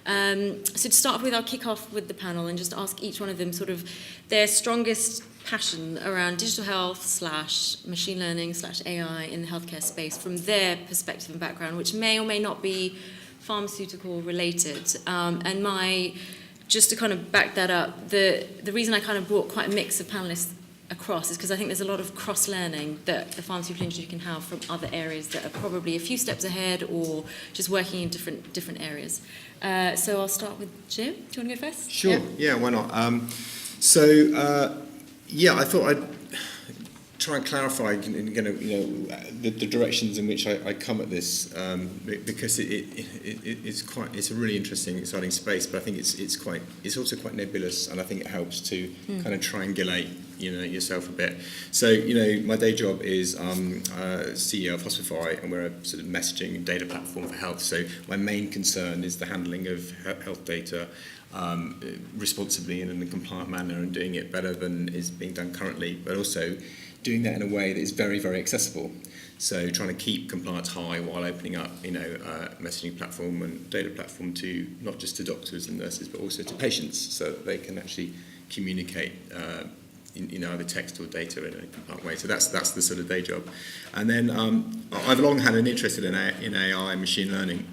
So to start off with, I'll kick off with the panel and just ask each one of them sort of their strongest passion around digital health / machine learning / AI in the healthcare space from their perspective and background, which may or may not be pharmaceutical related. Just to kind of back that up, the reason I kind of brought quite a mix of panelists across is because I think there's a lot of cross-learning that the pharmaceutical industry can have from other areas that are probably a few steps ahead or just working in different areas. So I'll start with Jim. Do you want to go first? Sure. Yeah, why not? I thought I'd try and clarify, the directions in which I come at this, because it's a really interesting, exciting space. But I think it's also quite nebulous, and I think it helps to kind of triangulate, yourself a bit. So, my day job is CEO of Hospify, and we're a sort of messaging and data platform for health. So my main concern is the handling of health data responsibly and in a compliant manner, and doing it better than is being done currently, but also doing that in a way that is very, very accessible. So trying to keep compliance high while opening up, a messaging platform and data platform to not just to doctors and nurses, but also to patients, so that they can actually communicate in either text or data in a compliant way. So that's the sort of day job. And then I've long had an interest in AI and machine learning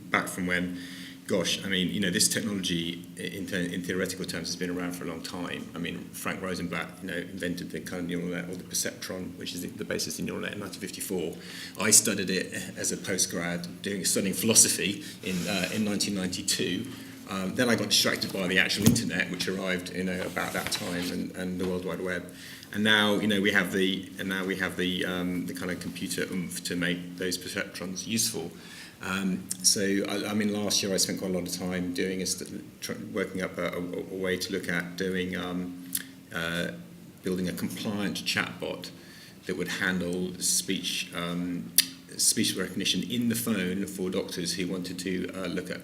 back from when, this technology in theoretical terms has been around for a long time. I mean, Frank Rosenblatt, invented the kind of neural net, or the perceptron, which is the basis of neural net in 1954. I studied it as a postgrad, studying philosophy in 1992. Then I got distracted by the actual internet, which arrived, about that time, and the World Wide Web. And now, we have the kind of computer oomph to make those perceptrons useful. Last year I spent quite a lot of time working up a way to look at building a compliant chatbot that would handle speech recognition in the phone for doctors who wanted to look at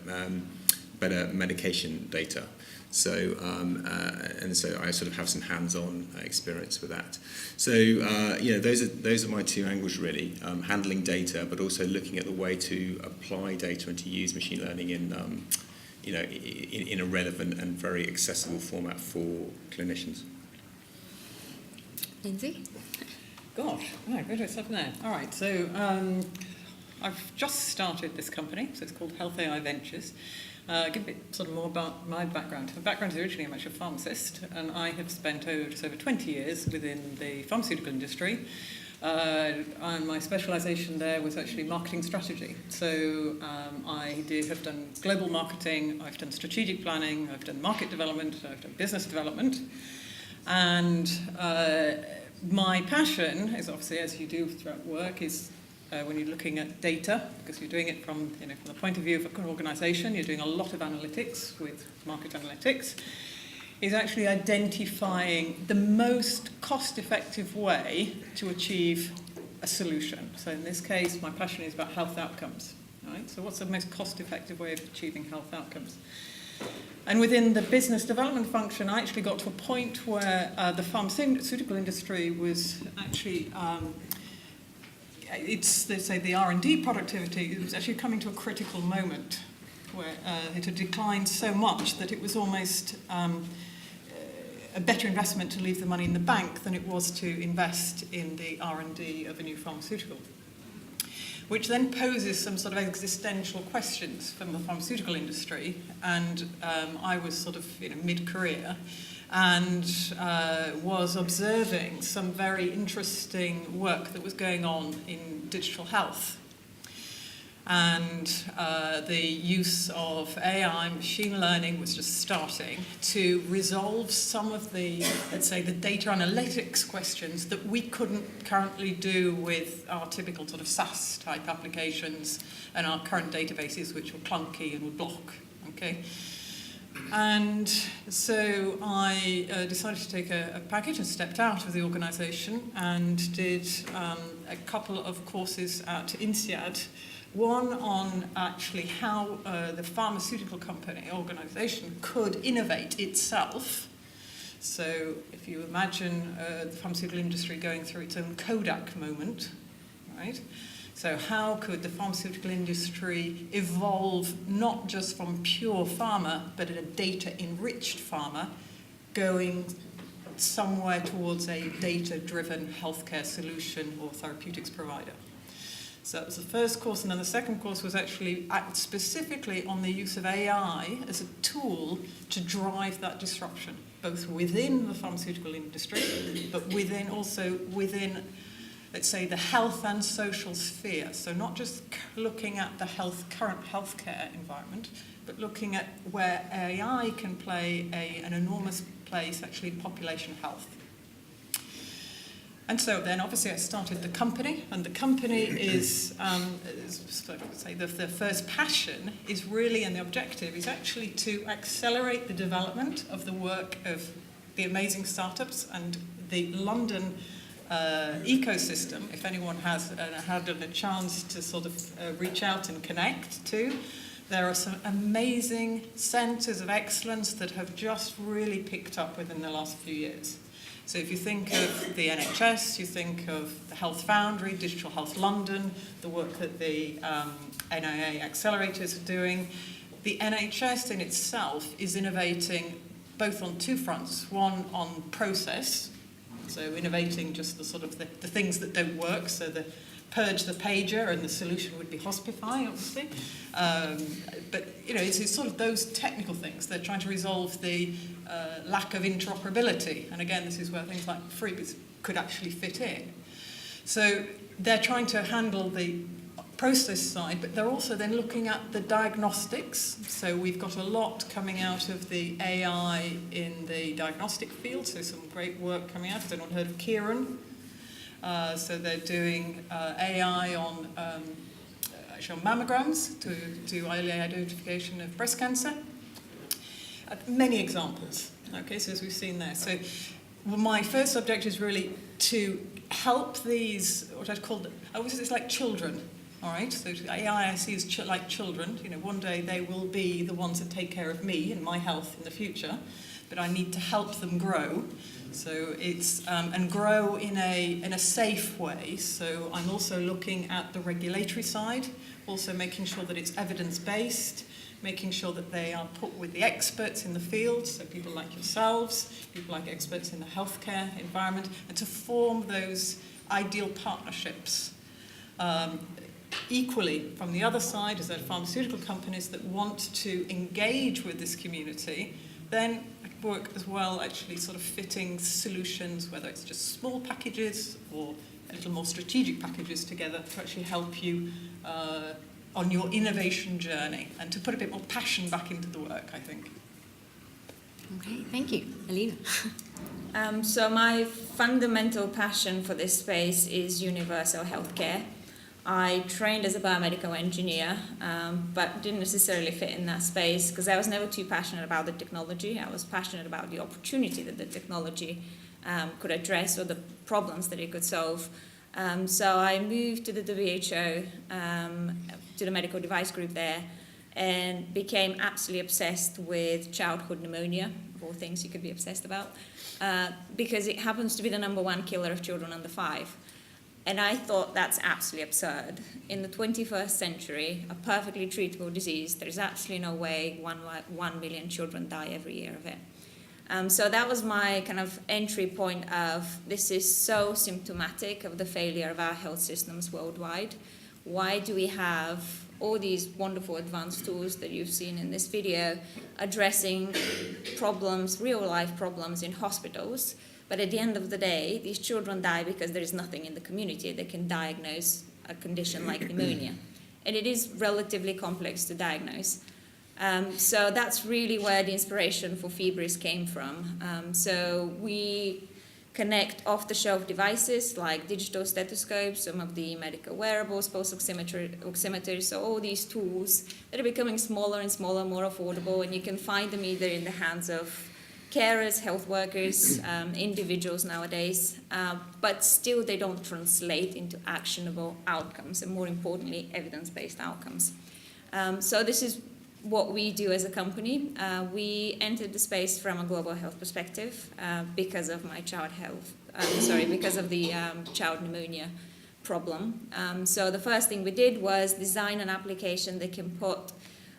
better medication data. So I sort of have some hands-on experience with that. So those are my two angles really: handling data, but also looking at the way to apply data and to use machine learning in a relevant and very accessible format for clinicians. Lindsay? Gosh, where do I start now? All right, so I've just started this company, so it's called Health AI Ventures. I'll give a bit sort of more about my background. My background is originally I'm actually a pharmacist, and I have spent just over 20 years within the pharmaceutical industry. And my specialisation there was actually marketing strategy. So I have done global marketing, I've done strategic planning, I've done market development, I've done business development. And my passion is obviously, as you do throughout work, is when you're looking at data, because you're doing it from the point of view of an organisation, you're doing a lot of analytics with market analytics, is actually identifying the most cost-effective way to achieve a solution. So in this case, my passion is about health outcomes. Right? So what's the most cost-effective way of achieving health outcomes? And within the business development function, I actually got to a point where the pharmaceutical industry was actually they say the R&D productivity was actually coming to a critical moment where it had declined so much that it was almost a better investment to leave the money in the bank than it was to invest in the R&D of a new pharmaceutical, which then poses some sort of existential questions from the pharmaceutical industry. And I was sort of mid-career, and was observing some very interesting work that was going on in digital health. And the use of AI, machine learning, was just starting to resolve some of the, let's say, the data analytics questions that we couldn't currently do with our typical sort of SaaS-type applications and our current databases, which were clunky and would block, okay? And so I decided to take a package and stepped out of the organisation and did a couple of courses at INSEAD. One on actually how the pharmaceutical company organisation could innovate itself. So if you imagine the pharmaceutical industry going through its own Kodak moment, right? So how could the pharmaceutical industry evolve not just from pure pharma, but a data-enriched pharma, going somewhere towards a data-driven healthcare solution or therapeutics provider? So that was the first course, and then the second course was actually specifically on the use of AI as a tool to drive that disruption, both within the pharmaceutical industry, but also within, let's say, the health and social sphere. So not just looking at the current healthcare environment, but looking at where AI can play an enormous place actually in population health. And so then obviously I started the company, and the company is the first passion is really, and the objective is actually to accelerate the development of the work of the amazing startups and the London ecosystem. If anyone has had a chance to sort of reach out and connect to, there are some amazing centres of excellence that have just really picked up within the last few years. So if you think of the NHS, you think of the Health Foundry, Digital Health London, the work that the NIA accelerators are doing. The NHS in itself is innovating both on two fronts. One on process, so innovating just the sort of the things that don't work, so the purge the pager, and the solution would be Hospify, obviously. But it's sort of those technical things. They're trying to resolve the lack of interoperability, and again, this is where things like freebies could actually fit in. So they're trying to handle the process side, but they're also then looking at the diagnostics. So we've got a lot coming out of the AI in the diagnostic field, so some great work coming out. Has anyone heard of Kieran? So they're doing AI on actually on mammograms to do early identification of breast cancer. Many examples. Okay, so as we've seen there. So my first objective is really to help these, what I'd call, it's like children. All right, so AI I see as like children. One day they will be the ones that take care of me and my health in the future, but I need to help them grow. So it's and grow in a safe way. So I'm also looking at the regulatory side, also making sure that it's evidence-based, making sure that they are put with the experts in the field, so people like yourselves, people like experts in the healthcare environment, and to form those ideal partnerships. Equally, from the other side, as there are pharmaceutical companies that want to engage with this community, then work as well, actually sort of fitting solutions, whether it's just small packages or a little more strategic packages together to actually help you on your innovation journey and to put a bit more passion back into the work, I think. Okay, thank you. Alina. So my fundamental passion for this space is universal healthcare. I trained as a biomedical engineer, but didn't necessarily fit in that space because I was never too passionate about the technology. I was passionate about the opportunity that the technology could address or the problems that it could solve. So I moved to the WHO, to the medical device group there, and became absolutely obsessed with childhood pneumonia, of all things you could be obsessed about, because it happens to be the #1 killer of children under 5. And I thought that's absolutely absurd. In the 21st century, a perfectly treatable disease, there's absolutely no way 1 million children die every year of it. So that was my kind of entry point of, this is so symptomatic of the failure of our health systems worldwide. Why do we have all these wonderful advanced tools that you've seen in this video addressing problems, real life problems in hospitals, but at the end of the day, these children die because there is nothing in the community that can diagnose a condition like pneumonia. And it is relatively complex to diagnose. So that's really where the inspiration for Fibris came from. So we connect off-the-shelf devices like digital stethoscopes, some of the medical wearables, pulse oximeters, so all these tools that are becoming smaller and smaller, more affordable, and you can find them either in the hands of carers, health workers, individuals nowadays, but still they don't translate into actionable outcomes, and more importantly, evidence-based outcomes. So this is what we do as a company. We entered the space from a global health perspective because of my because of the child pneumonia problem. So the first thing we did was design an application that can put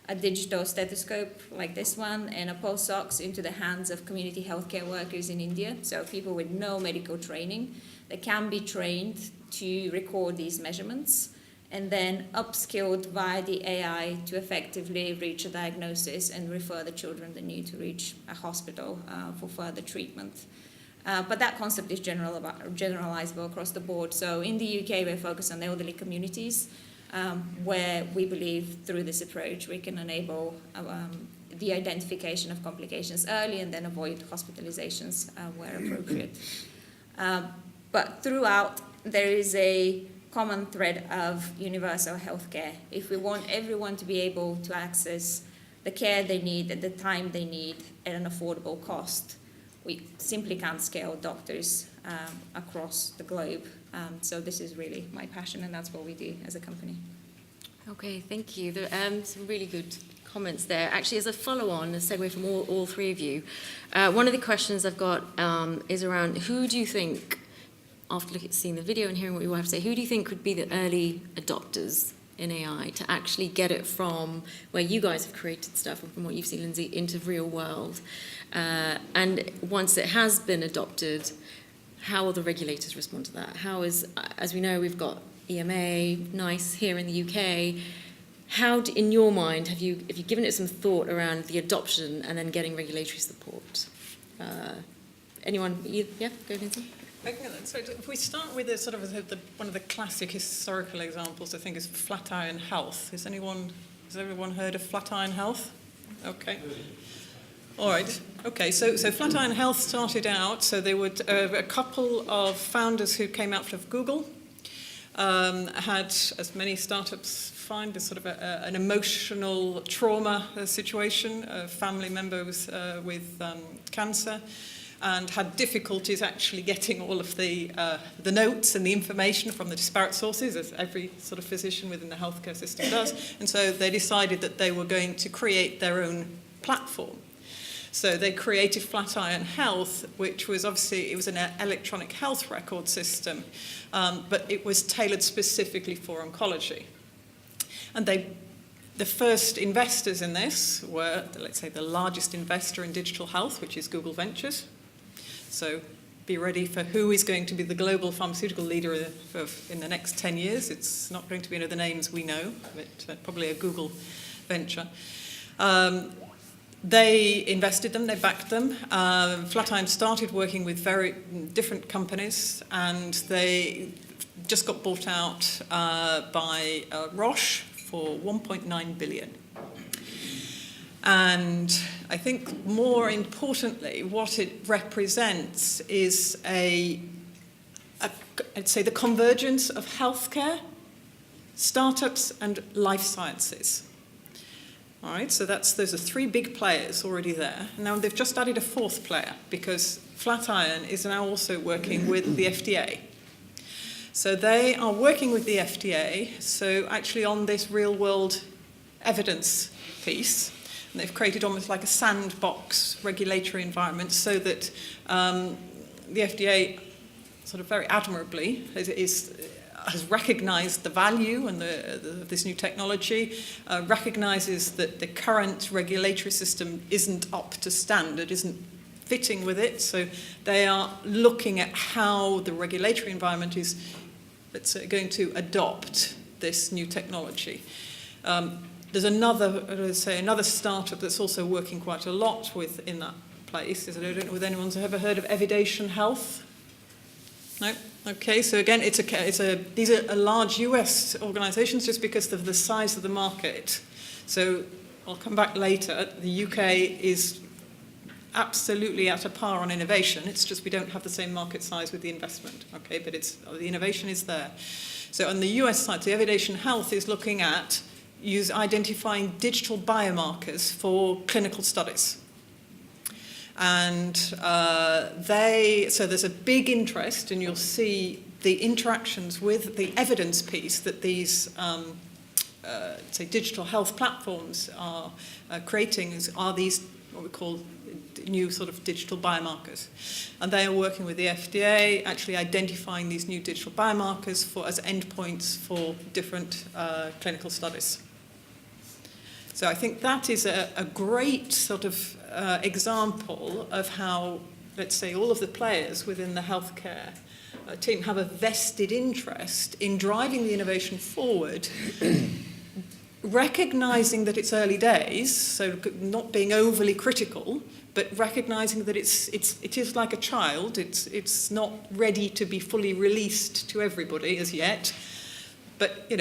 a digital stethoscope like this one and a pulse ox into the hands of community healthcare workers in India, so people with no medical training. They can be trained to record these measurements and then upskilled via the AI to effectively reach a diagnosis and refer the children that need to reach a hospital for further treatment. But that concept is generalizable across the board. So in the UK, we're focused on elderly communities, where we believe through this approach we can enable the identification of complications early and then avoid hospitalizations where appropriate. But throughout, there is a common thread of universal healthcare. If we want everyone to be able to access the care they need at the time they need at an affordable cost, we simply can't scale doctors across the globe. So this is really my passion, and that's what we do as a company. Okay, thank you. There some really good comments there. Actually, as a follow-on, a segue from all three of you, one of the questions I've got is around who do you think, after seeing the video and hearing what you all have to say, who do you think would be the early adopters in AI to actually get it from where you guys have created stuff and from what you've seen, Lindsay, into real world? And once it has been adopted, how will the regulators respond to that? How is, as we know, we've got EMA, NICE here in the UK. How, in your mind, have you given it some thought around the adoption and then getting regulatory support? Anyone? Yeah, go Lindsay. So if we start with one of the classic historical examples, I think, is Flatiron Health. Has everyone heard of Flatiron Health? Okay. All right. Okay. So Flatiron Health started out. So they were a couple of founders who came out of Google. Had, as many startups find, a sort of an emotional trauma situation. A family member was with cancer, and had difficulties actually getting all of the notes and the information from the disparate sources, as every sort of physician within the healthcare system does. And so they decided that they were going to create their own platform. So they created Flatiron Health, which was obviously, it was an electronic health record system, but it was tailored specifically for oncology. And the first investors in this were, let's say, the largest investor in digital health, which is Google Ventures. So be ready for who is going to be the global pharmaceutical leader in the next 10 years. It's not going to be any of the names we know, but probably a Google venture. They invested them, they backed them. Flatiron started working with very different companies, and they just got bought out by Roche for 1.9 billion. And I think more importantly, what it represents is I'd say the convergence of healthcare, startups, and life sciences. All right, so those are three big players already there. And now they've just added a fourth player, because Flatiron is now also working with the FDA. So they are working with the FDA, so actually on this real-world evidence piece. And they've created almost like a sandbox regulatory environment so that the FDA sort of very admirably has recognized the value and this new technology, recognizes that the current regulatory system isn't up to standard, isn't fitting with it. So they are looking at how the regulatory environment is, let's say, going to adopt this new technology. There's another startup that's also working quite a lot in that place. I don't know if anyone's ever heard of Evidation Health. No? Okay, so again, these are large US organizations just because of the size of the market. So I'll come back later. The UK is absolutely at a par on innovation. It's just we don't have the same market size with the investment. Okay, but the innovation is there. So on the US side, the Evidation Health is looking at identifying digital biomarkers for clinical studies. And so there's a big interest, and you'll see the interactions with the evidence piece that these say digital health platforms are creating are these what we call new sort of digital biomarkers. And they are working with the FDA, actually identifying these new digital biomarkers as endpoints for different clinical studies. So I think that is a great sort of example of how, let's say, all of the players within the healthcare team have a vested interest in driving the innovation forward, recognizing that it's early days, so not being overly critical, but recognizing that it is like a child. It's not ready to be fully released to everybody as yet, but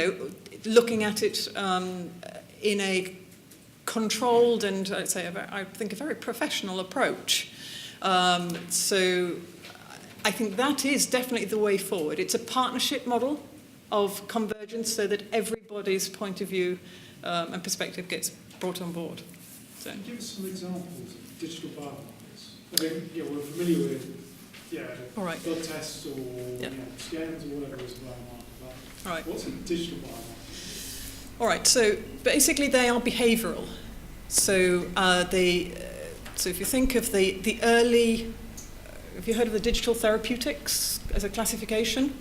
looking at it in a controlled and I'd say I think a very professional approach. So I think that is definitely the way forward. It's a partnership model of convergence so that everybody's point of view and perspective gets brought on board. So. Can you give us some examples of digital biomarkers? I mean, we're familiar with all right. blood tests or scans or whatever is a biomarker. All right. What's a digital biomarker? All right. So basically, they are behavioural. So so if you think of the early, have you heard of the digital therapeutics as a classification?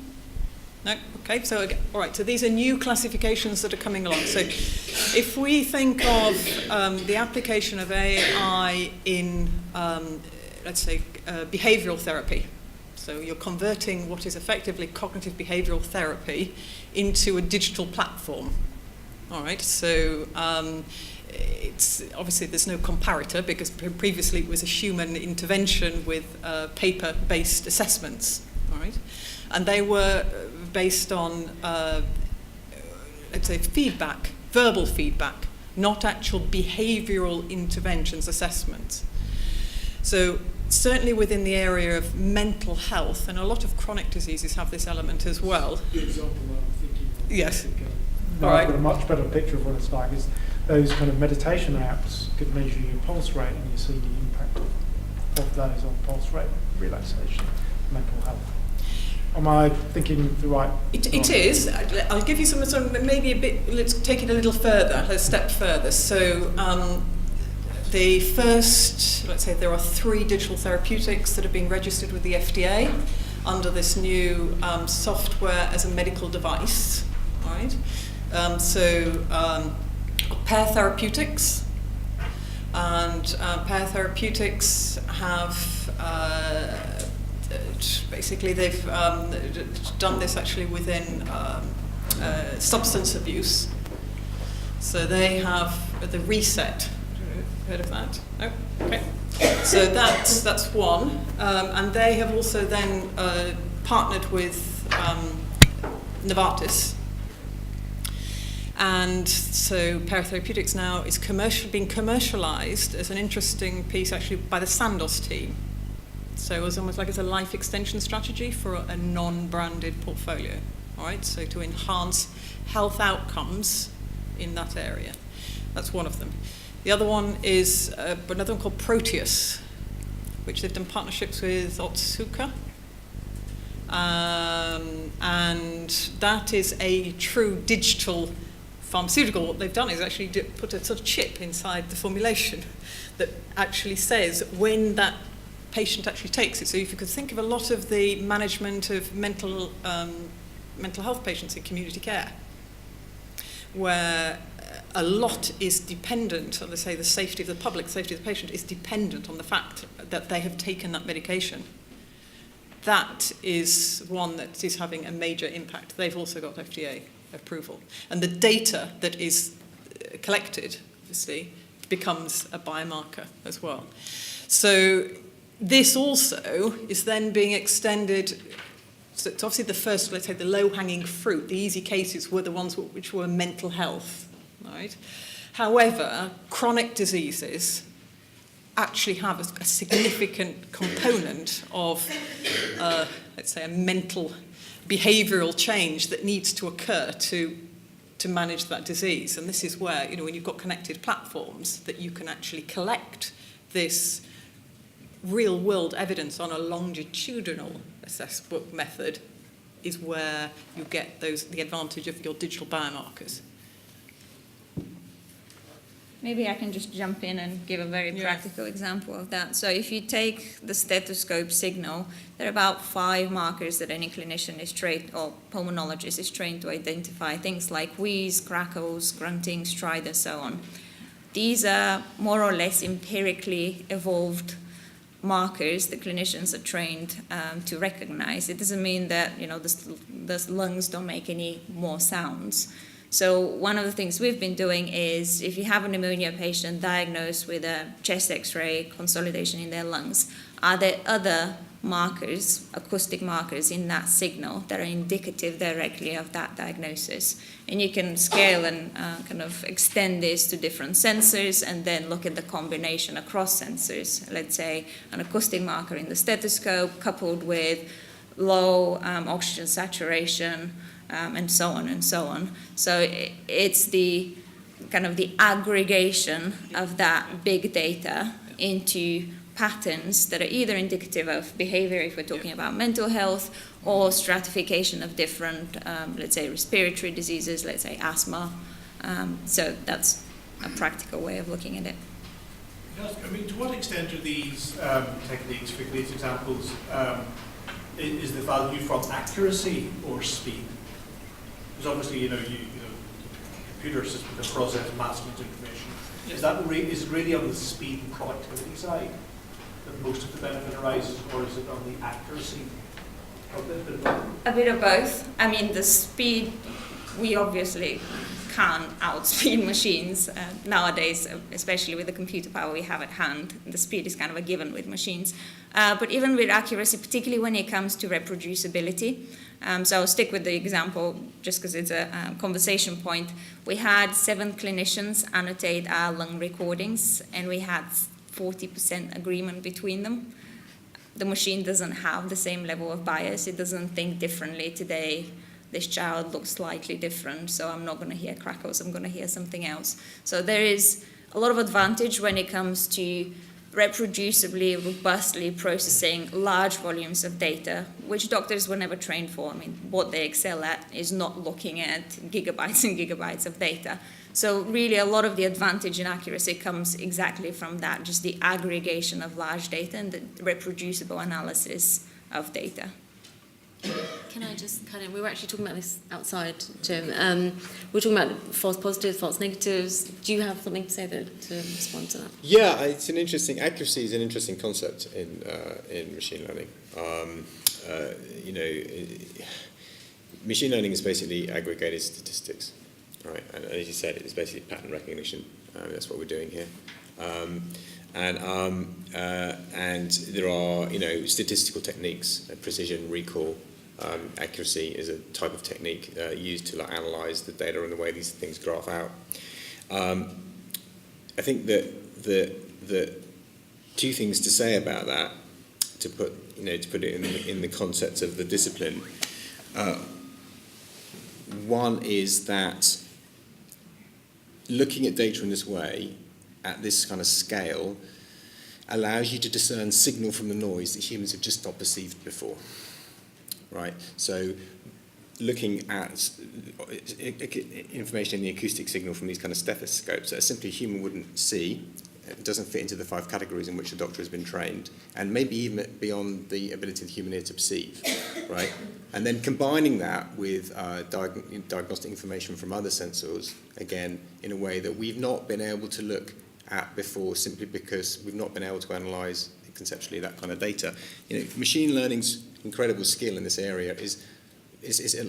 No? Okay, so all right, so these are new classifications that are coming along. So if we think of the application of AI in, let's say, behavioural therapy, so you're converting what is effectively cognitive behavioural therapy into a digital platform. All right, so it's obviously there's no comparator because previously it was a human intervention with paper-based assessments. All right, and they were based on, let's say, feedback, verbal feedback, not actual behavioural interventions, assessments. So certainly within the area of mental health, and a lot of chronic diseases have this element as well. The example that I'm thinking of. Yes. No, All right. I've got a much better picture of what it's like. Is those kind of meditation apps could measure your pulse rate and you see the impact of those on pulse rate, relaxation, mental health. Am I thinking the right? It is. I'll give you some maybe a bit. Let's take it a little further, a step further. So the first, let's say, there are 3 digital therapeutics that have been registered with the FDA under this new software as a medical device. All right. Pair therapeutics, and pair therapeutics have basically they've done this actually within substance abuse. So they have the reset. Heard of that? No? Okay. So that's one, and they have also then partnered with Novartis. And so paratherapeutics now is being commercialized as an interesting piece actually by the Sandoz team. So it was almost like it's a life extension strategy for a non-branded portfolio. All right, so to enhance health outcomes in that area. That's one of them. The other one is another one called Proteus, which they've done partnerships with Otsuka. And that is a true digital pharmaceutical. What they've done is actually put a sort of chip inside the formulation that actually says when that patient actually takes it. So if you could think of a lot of the management of mental health patients in community care, where a lot is dependent on, let's say, the safety of the public, the safety of the patient is dependent on the fact that they have taken that medication. That is one that is having a major impact. They've also got FDA approval. And the data that is collected, obviously, becomes a biomarker as well. So this also is then being extended. So it's obviously the first, let's say, the low-hanging fruit, the easy cases were the ones which were mental health, right? However, chronic diseases actually have a significant component of, let's say, a mental behavioural change that needs to occur to manage that disease. And this is where, when you've got connected platforms, that you can actually collect this real-world evidence on a longitudinal assessment method is where you get the advantage of your digital biomarkers. Maybe I can just jump in and give a very Yeah. practical example of that. So if you take the stethoscope signal, there are about 5 markers that any clinician is trained, or pulmonologist is trained to identify, things like wheeze, crackles, grunting, stridor, so on. These are more or less empirically evolved markers that clinicians are trained to recognize. It doesn't mean that the lungs don't make any more sounds. So one of the things we've been doing is, if you have a pneumonia patient diagnosed with a chest X-ray consolidation in their lungs, are there other markers, acoustic markers in that signal that are indicative directly of that diagnosis? And you can scale and kind of extend this to different sensors and then look at the combination across sensors. Let's say an acoustic marker in the stethoscope coupled with low oxygen saturation, and so on and so on. So it's the kind of the aggregation of that big data into patterns that are either indicative of behavior, if we're talking about mental health, or stratification of different, let's say, respiratory diseases, let's say asthma. So that's a practical way of looking at it. I mean, to what extent are these techniques, for these examples, is the value from accuracy or speed? Because obviously, the computer system can process massive amounts of information. Is it really on the speed and productivity side that most of the benefit arises, or is it on the accuracy of it? A bit of both. I mean, the speed, we obviously can't outspeed machines nowadays, especially with the computer power we have at hand. The speed is kind of a given with machines. But even with accuracy, particularly when it comes to reproducibility, so I'll stick with the example just because it's a conversation point. We had 7 clinicians annotate our lung recordings, and we had 40% agreement between them. The machine doesn't have the same level of bias. It doesn't think differently today. This child looks slightly different, so I'm not going to hear crackles, I'm going to hear something else. So there is a lot of advantage when it comes to reproducibly, robustly processing large volumes of data, which doctors were never trained for. I mean, what they excel at is not looking at gigabytes and gigabytes of data. So really a lot of the advantage in accuracy comes exactly from that, just the aggregation of large data and the reproducible analysis of data. Can I just we were actually talking about this outside, Jim. We're talking about false positives, false negatives. Do you have something to say to respond to that? Yeah, accuracy is an interesting concept in machine learning. Machine learning is basically aggregated statistics, right? And as you said, it's basically pattern recognition. That's what we're doing here. And there are, statistical techniques, precision, recall. Accuracy is a type of technique used to analyze the data and the way these things graph out. I think that the 2 things to say about that, to put it in the context of the discipline. One is that looking at data in this way, at this kind of scale, allows you to discern signal from the noise that humans have just not perceived before. Right, so looking at information in the acoustic signal from these kind of stethoscopes that simply a human wouldn't see, it doesn't fit into the 5 categories in which the doctor has been trained, and maybe even beyond the ability of the human ear to perceive, right? And then combining that with diagnostic information from other sensors, again, in a way that we've not been able to look at before, simply because we've not been able to analyze conceptually that kind of data. Machine learning's incredible skill in this area is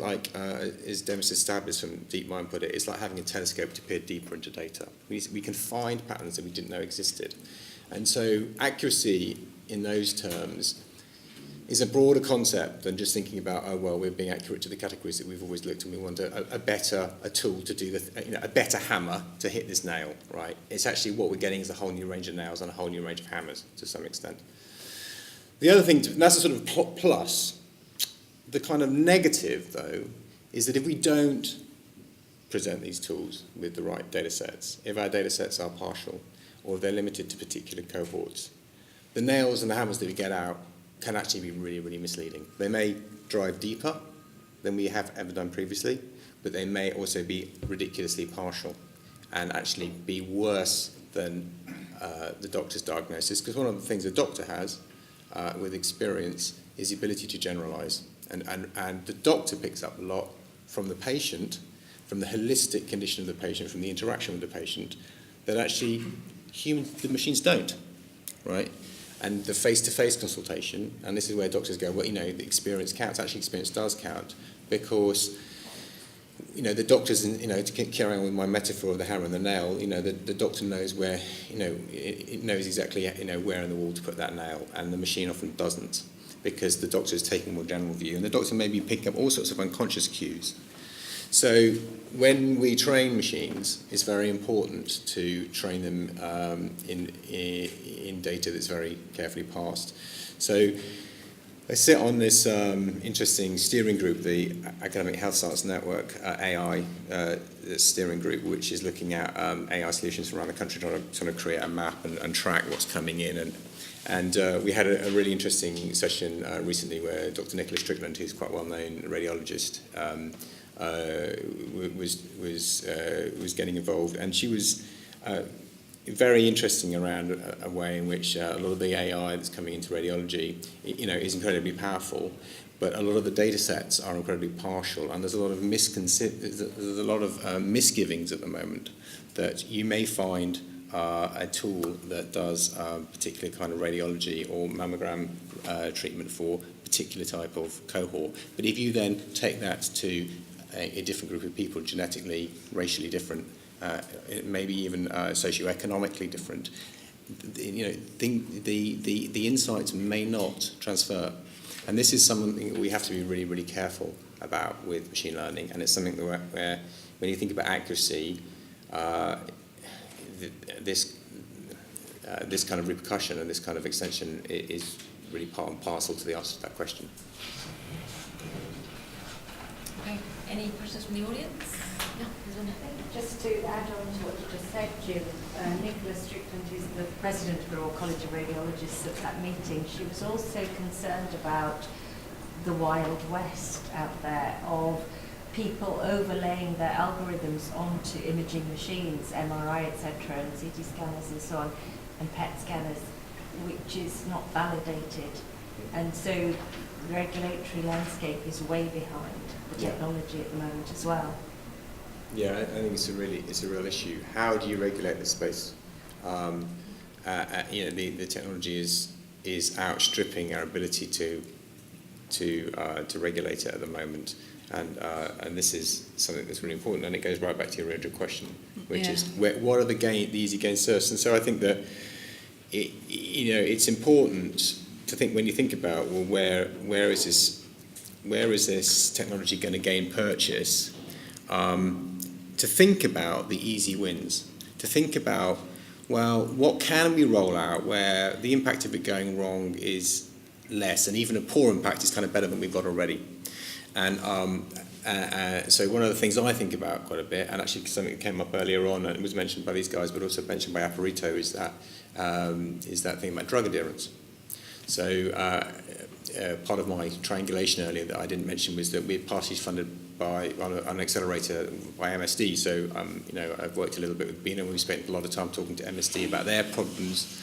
like, as Demis established from DeepMind put it, it's like having a telescope to peer deeper into data. We can find patterns that we didn't know existed. And so accuracy in those terms is a broader concept than just thinking about, we're being accurate to the categories that we've always looked, and we want a tool to do a better hammer to hit this nail, right? It's actually what we're getting is a whole new range of nails and a whole new range of hammers to some extent. The other thing, that's a sort of plus. The kind of negative, though, is that if we don't present these tools with the right data sets, if our data sets are partial, or if they're limited to particular cohorts, the nails and the hammers that we get out can actually be really, really misleading. They may drive deeper than we have ever done previously, but they may also be ridiculously partial. and actually be worse than the doctor's diagnosis. Because one of the things a doctor has with experience is the ability to generalize. And the doctor picks up a lot from the patient, from the holistic condition of the patient, from the interaction with the patient, that actually the machines don't, right? And the face-to-face consultation, and this is where doctors go, well, the experience counts. Actually, experience does count, because the doctors, to carry on with my metaphor of the hammer and the nail, the doctor knows where, it knows exactly, where in the wall to put that nail, and the machine often doesn't, because the doctor is taking a more general view, and the doctor may be picking up all sorts of unconscious cues. So when we train machines, it's very important to train them in data that's very carefully parsed. So I sit on this interesting steering group, the Academic Health Science Network, AI steering group, which is looking at AI solutions around the country, trying to create a map and track what's coming in. And we had a really interesting session recently where Dr. Nicholas Strickland, who's quite a well-known radiologist, was getting involved, and she was very interesting around a way in which a lot of the AI that's coming into radiology, is incredibly powerful, but a lot of the data sets are incredibly partial, and there's a lot of misgivings at the moment that you may find a tool that does particular kind of radiology or mammogram treatment for a particular type of cohort. But if you then take that to a different group of people, genetically, racially different, maybe even socioeconomically different, the insights may not transfer. And this is something we have to be really, really careful about with machine learning, and it's something where when you think about accuracy, this kind of repercussion and this kind of extension is really part and parcel to the answer to that question. Okay. Any questions from the audience? No, there's one. Just to add on to what you just said, Jim, Nicholas Strickland, who's the president of the Royal College of Radiologists at that meeting, she was also concerned about the Wild West out there of people overlaying their algorithms onto imaging machines, MRI, etc., and CT scanners and so on, and PET scanners, which is not validated. And so the regulatory landscape is way behind the technology at the moment as well. Yeah, I think it's a real issue. How do you regulate this space? The technology is outstripping our ability to regulate it at the moment, and this is something that's really important. And it goes right back to your original question, which is what are the easy gains first? And so I think that it's important to think, when you think about, well, where is this technology going to gain purchase? To think about the easy wins, to think about, well, what can we roll out where the impact of it going wrong is less, and even a poor impact is kind of better than we've got already. And so one of the things I think about quite a bit, and actually something that came up earlier on, and it was mentioned by these guys, but also mentioned by Apparito, is that thing about drug adherence. So part of my triangulation earlier that I didn't mention was that we're partially funded by an accelerator by MSD. So I've worked a little bit with Bina, and we've spent a lot of time talking to MSD about their problems.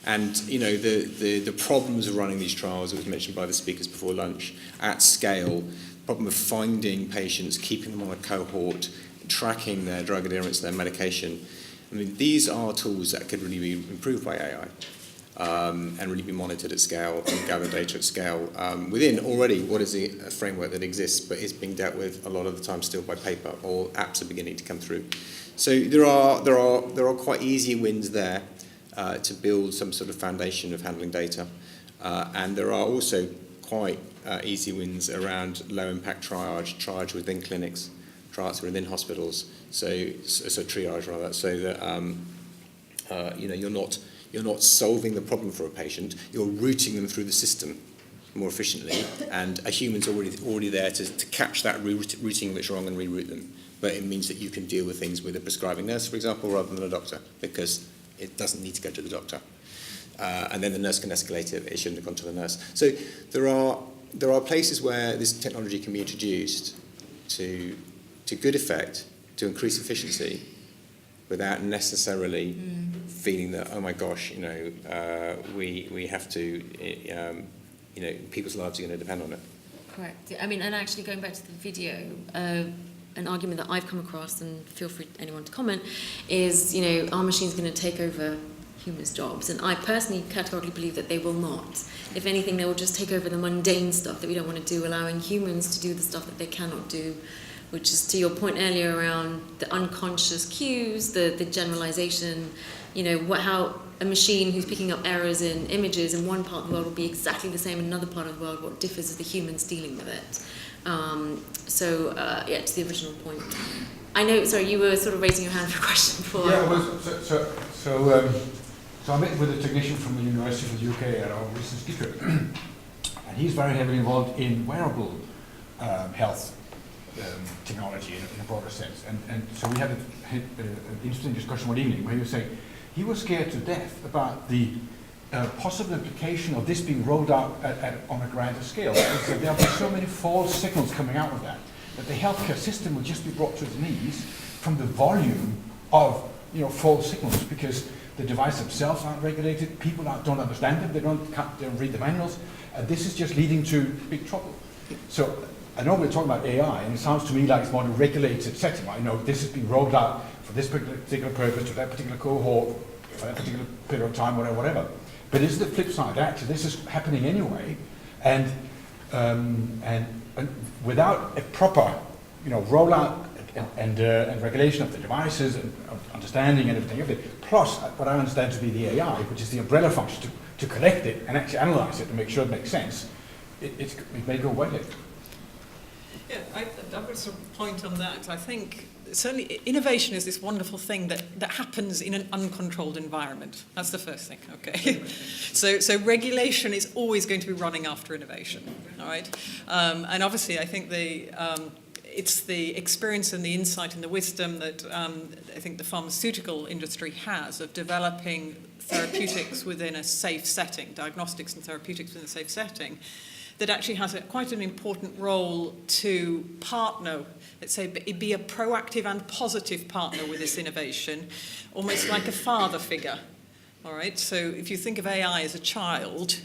And the problems of running these trials, that was mentioned by the speakers before lunch, at scale, problem of finding patients, keeping them on a cohort, tracking their drug adherence, their medication. I mean, these are tools that could really be improved by AI. And really be monitored at scale and gather data at scale within already what is a framework that exists, but is being dealt with a lot of the time still by paper, or apps are beginning to come through. So there are quite easy wins there to build some sort of foundation of handling data, and there are also quite easy wins around low impact triage within clinics, triage within hospitals. So triage rather, so that you're not solving the problem for a patient, you're routing them through the system more efficiently, and a human's already there to catch that routing that's wrong and reroute them. But it means that you can deal with things with a prescribing nurse, for example, rather than a doctor, because it doesn't need to go to the doctor. And then the nurse can escalate it shouldn't have gone to the nurse. So there are places where this technology can be introduced to good effect, to increase efficiency, without necessarily feeling that, oh my gosh, we have to, people's lives are going to depend on it. Correct. I mean, and actually going back to the video, an argument that I've come across, and feel free anyone to comment, is, are machines going to take over humans' jobs? And I personally categorically believe that they will not. If anything, they will just take over the mundane stuff that we don't want to do, allowing humans to do the stuff that they cannot do, which is to your point earlier around the unconscious cues, the generalization, how a machine who's picking up errors in images in one part of the world will be exactly the same in another part of the world. What differs is the humans dealing with it. To the original point. I know, sorry, you were sort of raising your hand for a question before. Yeah, well, so I met with a technician from the University of the UK at our recent ski trip, and he's very heavily involved in wearable health technology in a broader sense. And so we had an interesting discussion one evening where he was saying he was scared to death about the possible implication of this being rolled out on a grander scale. So there'll be so many false signals coming out of that the healthcare system will just be brought to its knees from the volume of false signals, because the devices themselves aren't regulated, people don't understand them, they don't read the manuals, and this is just leading to big trouble. So I know we're talking about AI, and it sounds to me like it's more a regulated setting. Right? This has been rolled out for this particular purpose, to that particular cohort, for that particular period of time, whatever. But it's the flip side. Actually, this is happening anyway, and without a proper, rollout and regulation of the devices and understanding and everything, plus what I understand to be the AI, which is the umbrella function to collect it and actually analyze it and make sure it makes sense, it may go away. Yeah, I would sort of point on that. I think certainly innovation is this wonderful thing that happens in an uncontrolled environment. That's the first thing, okay? So regulation is always going to be running after innovation, all right? And obviously I think it's the experience and the insight and the wisdom that I think the pharmaceutical industry has of developing therapeutics within a safe setting, diagnostics and therapeutics within a safe setting, that actually has quite an important role to partner, let's say, be a proactive and positive partner with this innovation, almost like a father figure, all right? So if you think of AI as a child,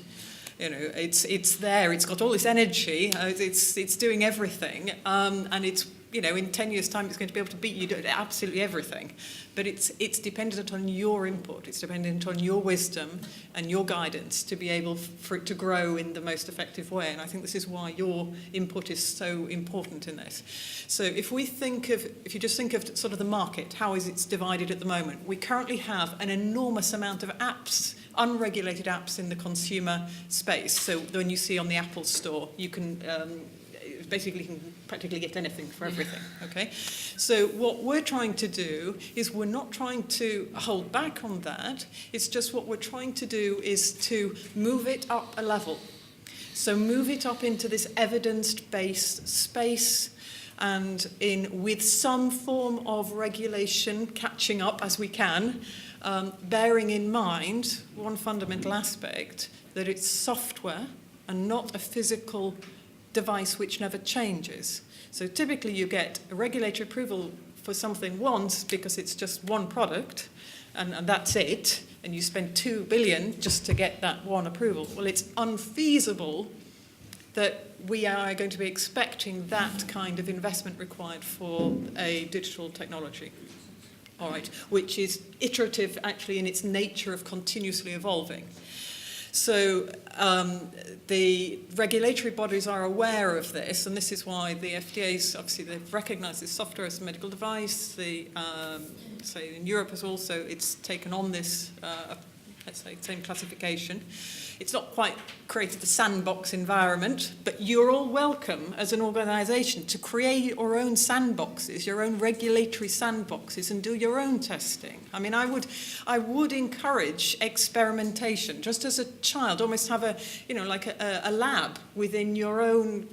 it's there, it's got all this energy, it's doing everything, and it's, in 10 years' time it's going to be able to beat you at absolutely everything. But it's dependent on your input, it's dependent on your wisdom and your guidance to be able for it to grow in the most effective way. And I think this is why your input is so important in this. So if you just think of sort of the market, how is it divided at the moment? We currently have an enormous amount of apps, unregulated apps in the consumer space. So when you see on the Apple Store, you can basically can practically get anything for everything, okay? So what we're trying to do is we're not trying to hold back on that. It's just what we're trying to do is to move it up a level. So move it up into this evidence-based space and with some form of regulation catching up as we can, bearing in mind one fundamental aspect, that it's software and not a physical device which never changes. So typically you get a regulatory approval for something once because it's just one product and that's it, and you spend 2 billion just to get that one approval. Well, it's unfeasible that we are going to be expecting that kind of investment required for a digital technology. All right, which is iterative actually in its nature of continuously evolving. So the regulatory bodies are aware of this, and this is why the FDA's, obviously they've recognised this software as a medical device. So in Europe as also, it's taken on this, let's say, same classification. It's not quite created the sandbox environment, but you're all welcome as an organisation to create your own sandboxes, your own regulatory sandboxes, and do your own testing. I mean, I would encourage experimentation, just as a child, almost have a lab within your own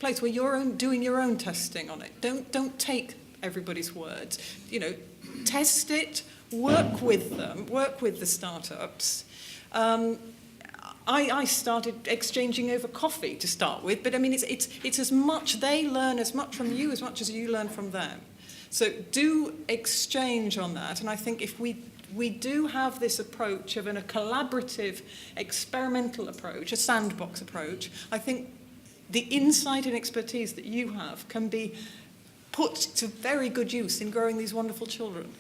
place where you're doing your own testing on it. Don't take everybody's words. Test it, work with them, work with the startups. I started exchanging over coffee to start with, but I mean, it's as much, they learn as much from you as much as you learn from them. So do exchange on that. And I think if we do have this approach of a collaborative, experimental approach, a sandbox approach, I think the insight and expertise that you have can be put to very good use in growing these wonderful children.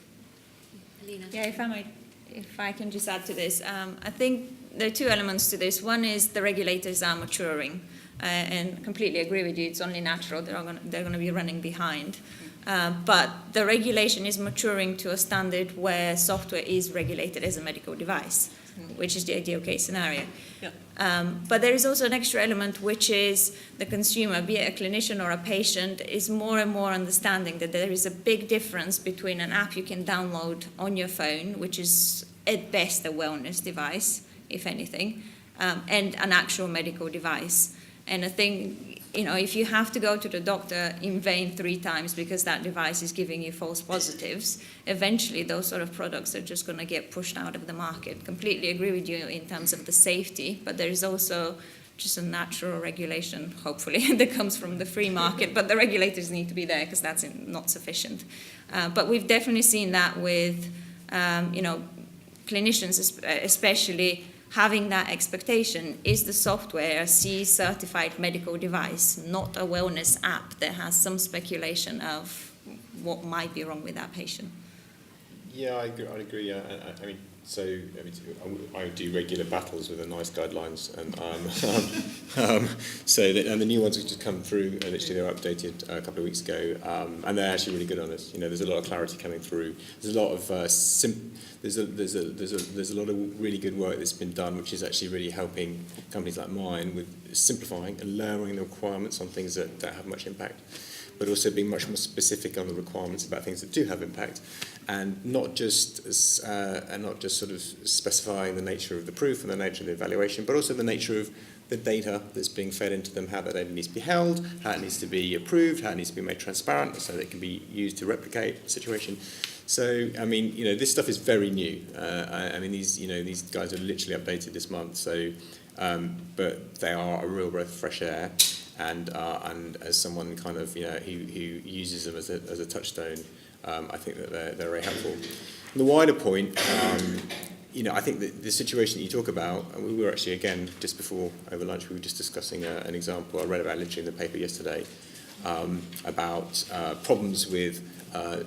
Alina. Yeah, if I can just add to this, I think there are two elements to this. One is the regulators are maturing, and completely agree with you. It's only natural they're going to be running behind. But the regulation is maturing to a standard where software is regulated as a medical device, which is the ideal case scenario. Yeah. But there is also an extra element, which is the consumer, be it a clinician or a patient, is more and more understanding that there is a big difference between an app you can download on your phone, which is at best a wellness device, if anything, and an actual medical device. And I think, if you have to go to the doctor in vain 3 times because that device is giving you false positives, eventually those sort of products are just going to get pushed out of the market. Completely agree with you in terms of the safety, but there is also just a natural regulation, hopefully, that comes from the free market. But the regulators need to be there because that's not sufficient. But we've definitely seen that with, clinicians, especially, having that expectation. Is the software a CE-certified medical device, not a wellness app that has some speculation of what might be wrong with that patient? Yeah, I agree. I do regular battles with the NICE guidelines, and and the new ones which just come through, literally they were updated a couple of weeks ago, and they're actually really good on this. There's a lot of clarity coming through. There's a lot of there's a lot of really good work that's been done, which is actually really helping companies like mine with simplifying and lowering the requirements on things that have much impact, but also being much more specific on the requirements about things that do have impact, and not just sort of specifying the nature of the proof and the nature of the evaluation, but also the nature of the data that's being fed into them, how that data needs to be held, how it needs to be approved, how it needs to be made transparent so that it can be used to replicate the situation. So, this stuff is very new. These guys are literally updated this month, so, but they are a real breath of fresh air. And as someone kind of who uses them as a touchstone, I think that they're very helpful. The wider point, I think that the situation that you talk about, and we were actually again just before over lunch we were just discussing an example I read about literally in the paper yesterday about problems with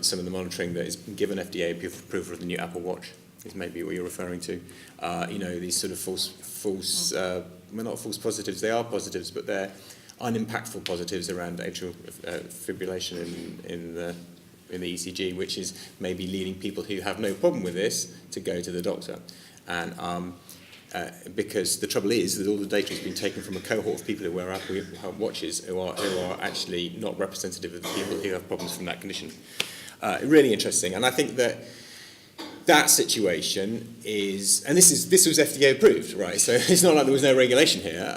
some of the monitoring that is given FDA approval of the new Apple Watch. Is maybe what you're referring to. These sort of false, not false positives. They are positives, but they're unimpactful positives around atrial fibrillation in the ECG, which is maybe leading people who have no problem with this to go to the doctor. And because the trouble is that all the data has been taken from a cohort of people who wear Apple Watches who are actually not representative of the people who have problems from that condition. Really interesting. And I think that situation is, and this was FDA approved, right? So it's not like there was no regulation here,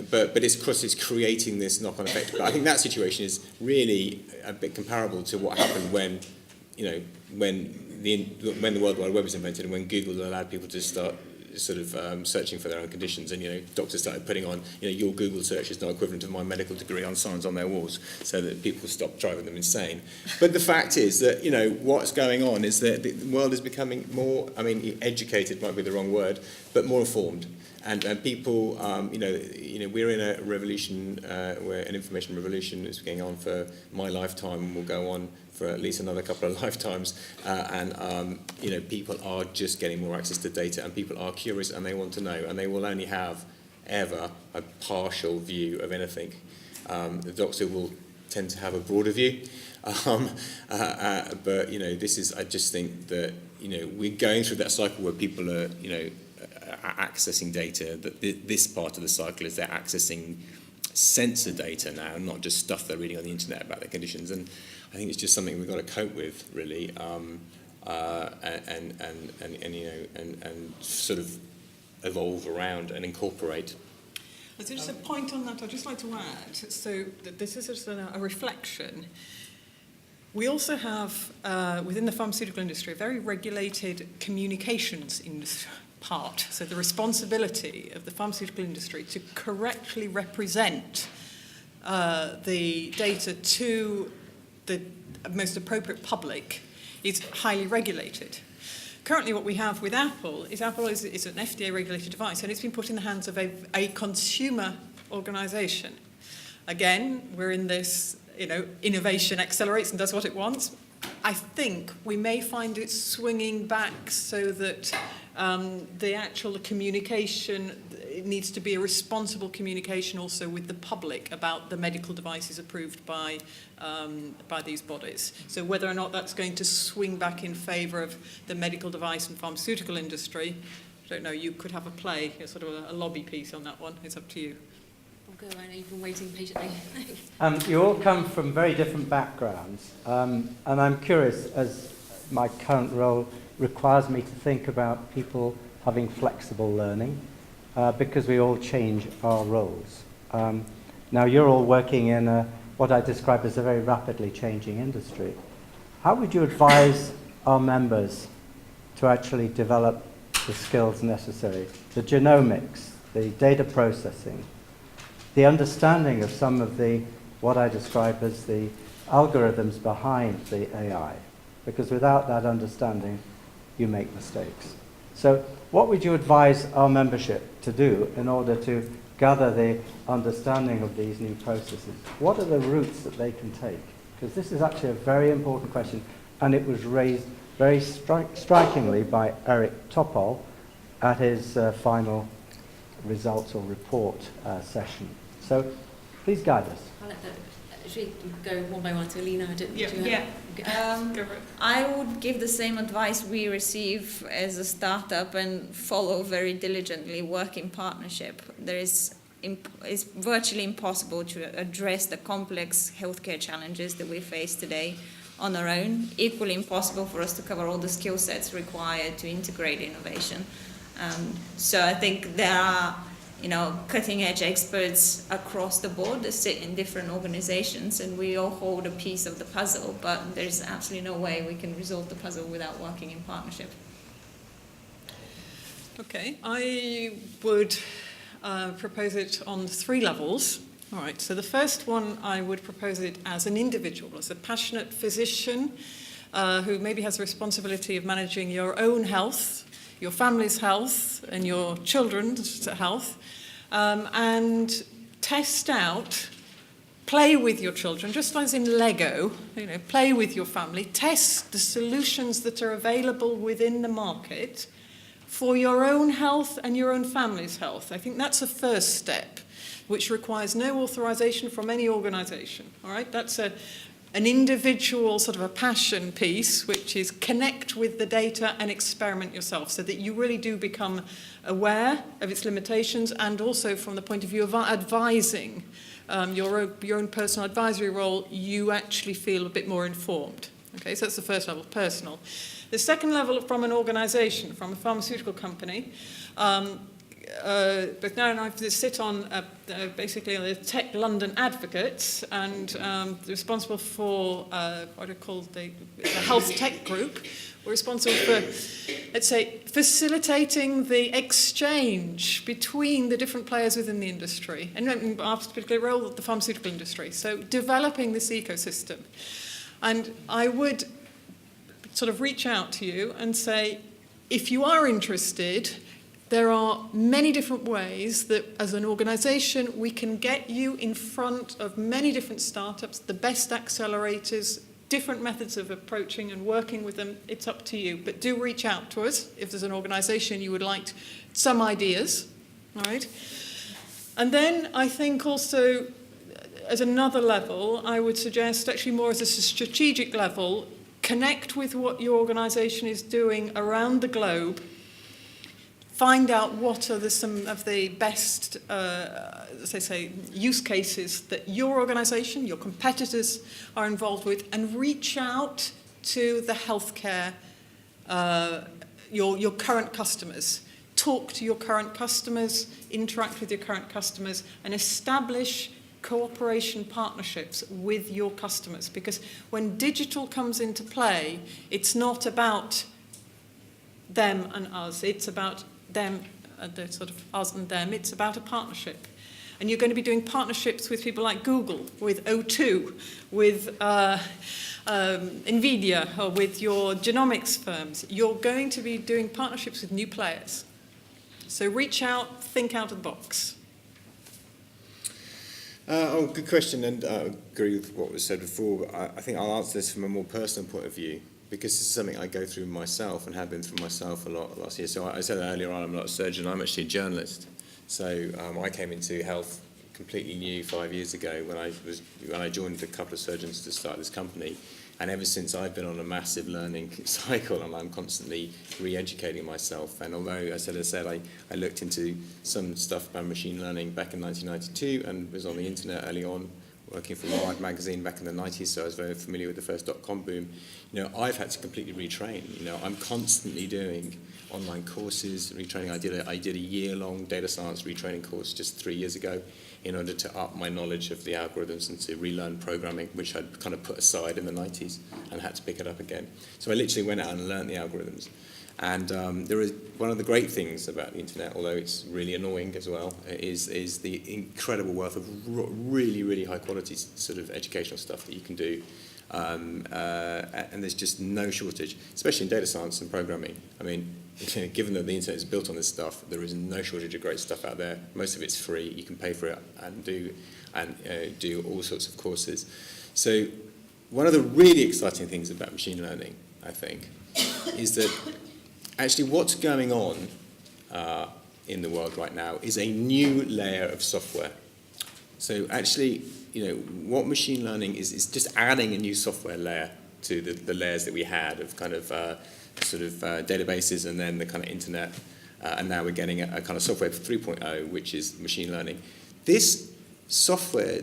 but it's, of course, it's creating this knock-on effect. But I think that situation is really a bit comparable to what happened when the World Wide Web was invented and when Google allowed people to start sort of searching for their own conditions, and doctors started putting on your Google search is not equivalent to my medical degree on signs on their walls, so that people stopped driving them insane. But the fact is that what's going on is that the world is becoming more, educated might be the wrong word, but more informed. And people, we're in a revolution, where an information revolution is going on for my lifetime and will go on for at least another couple of lifetimes. People are just getting more access to data, and people are curious and they want to know, and they will only have ever a partial view of anything. The doctor will tend to have a broader view. But this is, I just think that we're going through that cycle where people are accessing data. That this part of the cycle is they're accessing sensor data now, not just stuff they're reading on the internet about their conditions. And I think it's just something we've got to cope with, really, and sort of evolve around and incorporate. There's just a point on that I'd just like to add. So this is just a reflection. We also have, within the pharmaceutical industry, a very regulated communications industry part. So the responsibility of the pharmaceutical industry to correctly represent the data to the most appropriate public is highly regulated. Currently what we have with Apple is is an FDA-regulated device, and it's been put in the hands of a consumer organisation. Again, we're in this, innovation accelerates and does what it wants. I think we may find it swinging back so that the actual communication, it needs to be a responsible communication also with the public about the medical devices approved by these bodies. So whether or not that's going to swing back in favour of the medical device and pharmaceutical industry, I don't know, you could have a play, sort of a lobby piece on that one. It's up to you. I'll go, I know you've been waiting patiently. You all come from very different backgrounds, and I'm curious, as my current role requires me to think about people having flexible learning, because we all change our roles. Now you're all working in what I describe as a very rapidly changing industry. How would you advise our members to actually develop the skills necessary? The genomics, the data processing, the understanding of some of what I describe as the algorithms behind the AI, because without that understanding, you make mistakes. So what would you advise our membership to do in order to gather the understanding of these new processes? What are the routes that they can take? Because this is actually a very important question, and it was raised very strikingly by Eric Topol at his final results or report session. So please guide us. I'll let actually go one by one to Alina. I would give the same advice we receive as a startup and follow very diligently, work in partnership. It's virtually impossible to address the complex healthcare challenges that we face today on our own. Equally impossible for us to cover all the skill sets required to integrate innovation. So I think there are cutting-edge experts across the board that sit in different organizations, and we all hold a piece of the puzzle, but there's absolutely no way we can resolve the puzzle without working in partnership. Okay, I would propose it on 3 levels. All right, so the first one, I would propose it as an individual, as a passionate physician who maybe has the responsibility of managing your own health, your family's health, and your children's health, and test out, play with your children, just as in Lego, play with your family, test the solutions that are available within the market for your own health and your own family's health. I think that's a first step, which requires no authorization from any organization. All right, that's an individual sort of a passion piece, which is connect with the data and experiment yourself so that you really do become aware of its limitations, and also from the point of view of advising your own personal advisory role, you actually feel a bit more informed. Okay, so that's the first level, personal. The second level, from an organization, from a pharmaceutical company, but now I sit on basically the Tech London Advocates, and responsible for what are called the Health Tech Group. We're responsible for, let's say, facilitating the exchange between the different players within the industry, and in our particular role, the pharmaceutical industry. So developing this ecosystem. And I would sort of reach out to you and say, if you are interested, there are many different ways that, as an organization, we can get you in front of many different startups, the best accelerators, different methods of approaching and working with them. It's up to you. But do reach out to us if there's an organization you would like some ideas. All right? And then I think also, as another level, I would suggest, actually more as a strategic level, connect with what your organization is doing around the globe. Find out what are some of the best, as I say, use cases that your organization, your competitors are involved with, and reach out to the healthcare, your current customers. Talk to your current customers, interact with your current customers, and establish cooperation partnerships with your customers. Because when digital comes into play, it's not about them and us, it's about them, the sort of us and them. It's about a partnership. And you're going to be doing partnerships with people like Google, with O2, with NVIDIA, or with your genomics firms. You're going to be doing partnerships with new players. So reach out, think out of the box. Good question, and I agree with what was said before, but I think I'll answer this from a more personal point of view, because this is something I go through myself and have been through myself a lot last year. So I said earlier on, I'm not a surgeon, I'm actually a journalist. So I came into health completely new 5 years ago when I joined a couple of surgeons to start this company. And ever since, I've been on a massive learning cycle, and I'm constantly re-educating myself. And although, as I said, I looked into some stuff about machine learning back in 1992 and was on the internet early on, working for Wired magazine back in the 90s, so I was very familiar with the first .com boom. You know, I've had to completely retrain. You know, I'm constantly doing online courses, retraining. I did a year-long data science retraining course just 3 years ago, in order to up my knowledge of the algorithms and to relearn programming, which I'd kind of put aside in the 90s and had to pick it up again. So I literally went out and learned the algorithms. And there is one of the great things about the internet, although it's really annoying as well, is the incredible wealth of really, really high quality sort of educational stuff that you can do. And there's just no shortage, especially in data science and programming. I mean, given that the internet is built on this stuff, there is no shortage of great stuff out there. Most of it's free. You can pay for it and do all sorts of courses. So one of the really exciting things about machine learning, I think, is that actually what's going on in the world right now is a new layer of software. So actually, you know, what machine learning is just adding a new software layer to the layers that we had of kind of databases and then the kind of internet, and now we're getting a kind of software 3.0, which is machine learning. This software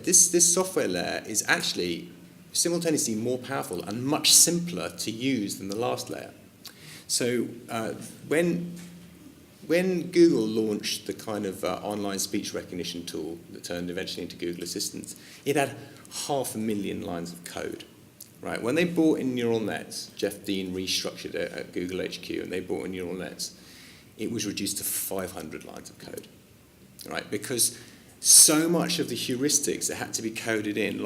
layer is actually simultaneously more powerful and much simpler to use than the last layer. So when Google launched the kind of online speech recognition tool that turned eventually into Google Assistant, it had 500,000 lines of code. Right, when they brought in neural nets, Jeff Dean restructured it at Google HQ, and they brought in neural nets, it was reduced to 500 lines of code. Right, because so much of the heuristics that had to be coded in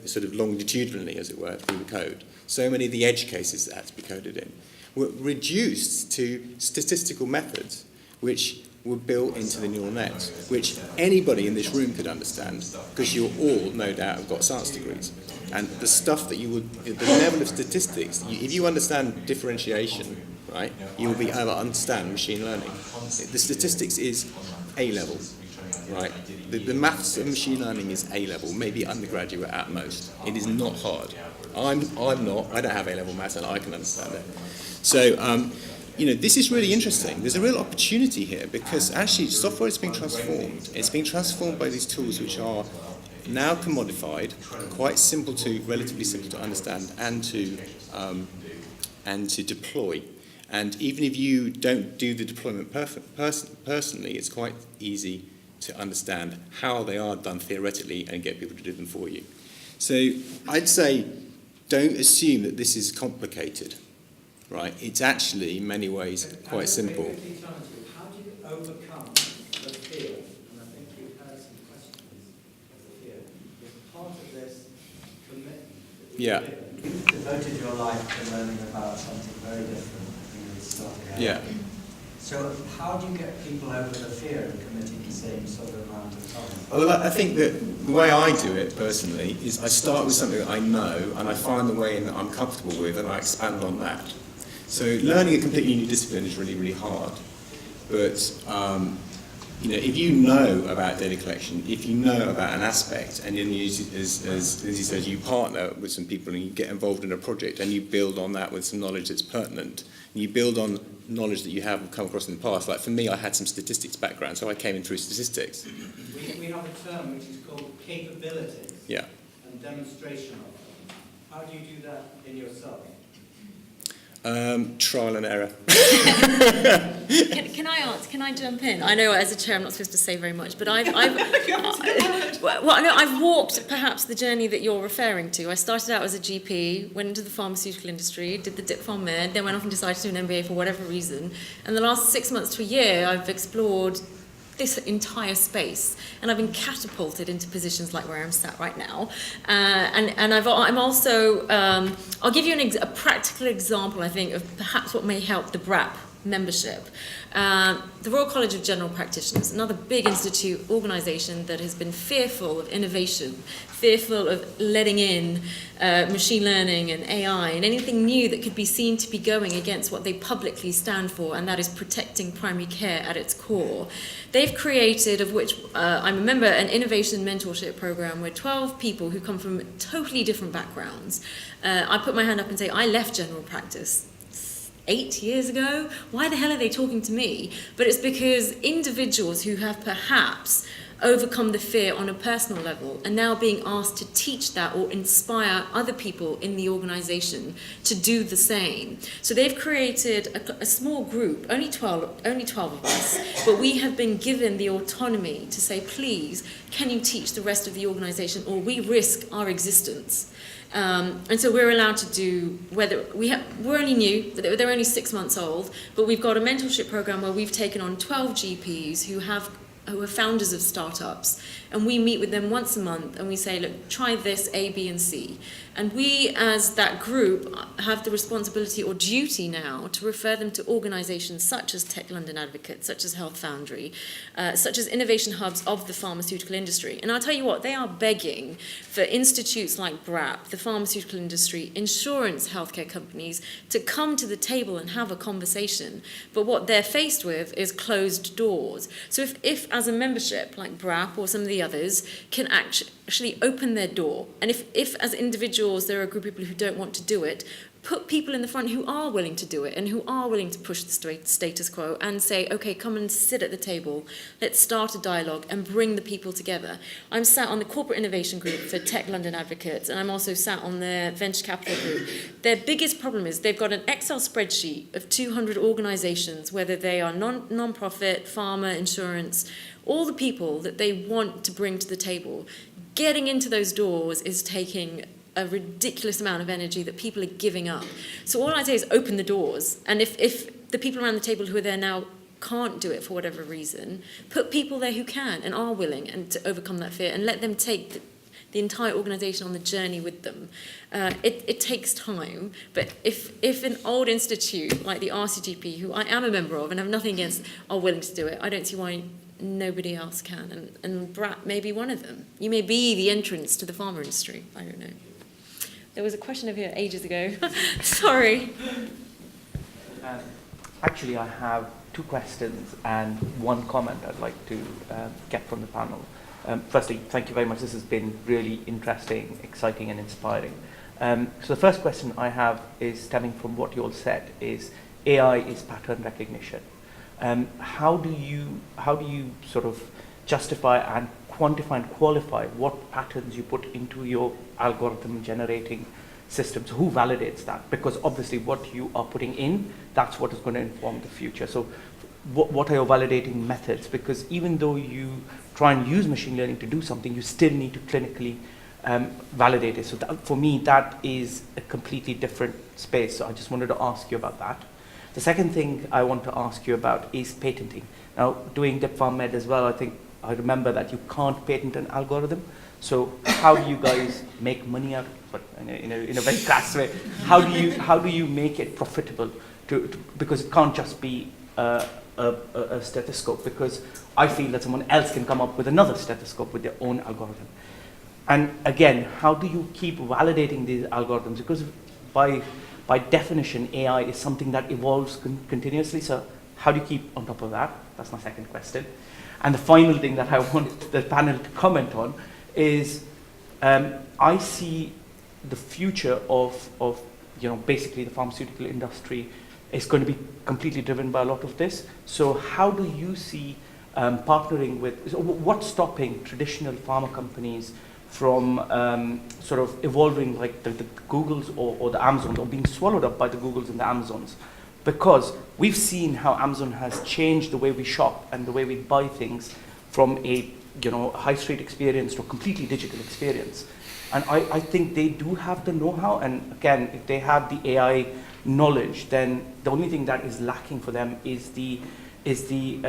sort of longitudinally, as it were, through the code, so many of the edge cases that had to be coded in, were reduced to statistical methods, which were built into the neural nets, which anybody in this room could understand, because you all, no doubt, have got science degrees. And the stuff that the level of statistics, if you understand differentiation, right, you will be able to understand machine learning. The statistics is A-level, right? The maths of machine learning is A-level, maybe undergraduate at most. It is not hard. I'm not. I don't have A-level maths, and I can understand it. So, you know, this is really interesting. There's a real opportunity here, because actually software is being transformed. It's being transformed by these tools which are now commodified, quite relatively simple to understand and to deploy. And even if you don't do the deployment personally, it's quite easy to understand how they are done theoretically and get people to do them for you. So I'd say, don't assume that this is complicated, right? It's actually, in many ways, quite simple. How do you overcome the fear? And I think you've had some questions of the fear. Is part of this commitment that you've devoted your life to learning about something very different than you started out. Yeah. So how do you get people over the fear of committing the same sort of amount of time? Well, I think that the way I do it personally is I start with something that I know and I find the way in that I'm comfortable with and I expand on that. So learning a completely new discipline is really, really hard. But you know, if you know about data collection, if you know about an aspect, and then you, as Lindsay says, you partner with some people and you get involved in a project and you build on that with some knowledge that's pertinent, and you build on knowledge that you have come across in the past. Like for me, I had some statistics background, so I came in through statistics. We have a term which is called capabilities. Yeah. And demonstration of them. How do you do that in yourself? Trial and error. Can I jump in? I know as a chair I'm not supposed to say very much, but I've walked perhaps the journey that you're referring to. I started out as a GP, went into the pharmaceutical industry, did the Dipharm Med, then went off and decided to do an MBA for whatever reason. And the last 6 months to a year, I've explored this entire space, and I've been catapulted into positions like where I'm sat right now. I'm also, I'll give you a practical example, I think, of perhaps what may help the BrAPP membership. The Royal College of General Practitioners, another big institute organisation that has been fearful of innovation, fearful of letting in machine learning and AI and anything new that could be seen to be going against what they publicly stand for, and that is protecting primary care at its core. They've created, of which I'm a member, an innovation mentorship program where 12 people who come from totally different backgrounds. I put my hand up and say, I left general practice 8 years ago. Why the hell are they talking to me? But it's because individuals who have perhaps overcome the fear on a personal level and now being asked to teach that or inspire other people in the organization to do the same. So they've created a small group, only 12 of us, but we have been given the autonomy to say, please, can you teach the rest of the organization, or we risk our existence. And so we're allowed to do, we're only new, they're only 6 months old, but we've got a mentorship program where we've taken on 12 GPs who are founders of startups, and we meet with them once a month and we say, look, try this A, B, and C. And we, as that group, have the responsibility or duty now to refer them to organisations such as Tech London Advocate, such as Health Foundry, such as innovation hubs of the pharmaceutical industry. And I'll tell you what, they are begging for institutes like BrAPP, the pharmaceutical industry, insurance, healthcare companies, to come to the table and have a conversation. But what they're faced with is closed doors. So if as a membership like BrAPP or some of the others can actually open their door, and if as individuals there are a group of people who don't want to do it, put people in the front who are willing to do it and who are willing to push the status quo and say, okay, come and sit at the table, let's start a dialogue and bring the people together. I'm sat on the corporate innovation group for Tech London Advocates, and I'm also sat on their venture capital group. Their biggest problem is they've got an Excel spreadsheet of 200 organizations, whether they are non-profit, pharma, insurance, all the people that they want to bring to the table. Getting into those doors is taking a ridiculous amount of energy that people are giving up. So all I'd say is open the doors. And if the people around the table who are there now can't do it for whatever reason, put people there who can and are willing and to overcome that fear, and let them take the entire organisation on the journey with them. It takes time, but if an old institute like the RCGP, who I am a member of and have nothing against, are willing to do it, I don't see why nobody else can. And BrAPP may be one of them. You may be the entrance to the pharma industry. I don't know. There was a question over here ages ago. Sorry. Actually, I have 2 questions and 1 comment I'd like to get from the panel. Firstly, thank you very much. This has been really interesting, exciting, and inspiring. So the first question I have is stemming from what you all said, is AI is pattern recognition. How do you sort of justify and quantify and qualify what patterns you put into your algorithm generating systems? Who validates that? Because obviously what you are putting in, that's what is going to inform the future. So what are your validating methods? Because even though you try and use machine learning to do something, you still need to clinically validate it. So that, for me, that is a completely different space. So I just wanted to ask you about that. The second thing I want to ask you about is patenting. Now, doing DipPharmMed as well, I remember that you can't patent an algorithm. So how do you guys make money out of it? In a very crass way, how do you make it profitable? Because it can't just be a stethoscope. Because I feel that someone else can come up with another stethoscope with their own algorithm. And again, how do you keep validating these algorithms? Because by definition, AI is something that evolves continuously. So how do you keep on top of that? That's my second question. And the final thing that I want the panel to comment on is I see the future of basically the pharmaceutical industry is going to be completely driven by a lot of this. So how do you see partnering with, what's stopping traditional pharma companies from sort of evolving like the Googles or the Amazons, or being swallowed up by the Googles and the Amazons? Because we've seen how Amazon has changed the way we shop and the way we buy things from a high street experience to a completely digital experience. And I think they do have the know-how, and again, if they have the AI knowledge, then the only thing that is lacking for them is the is the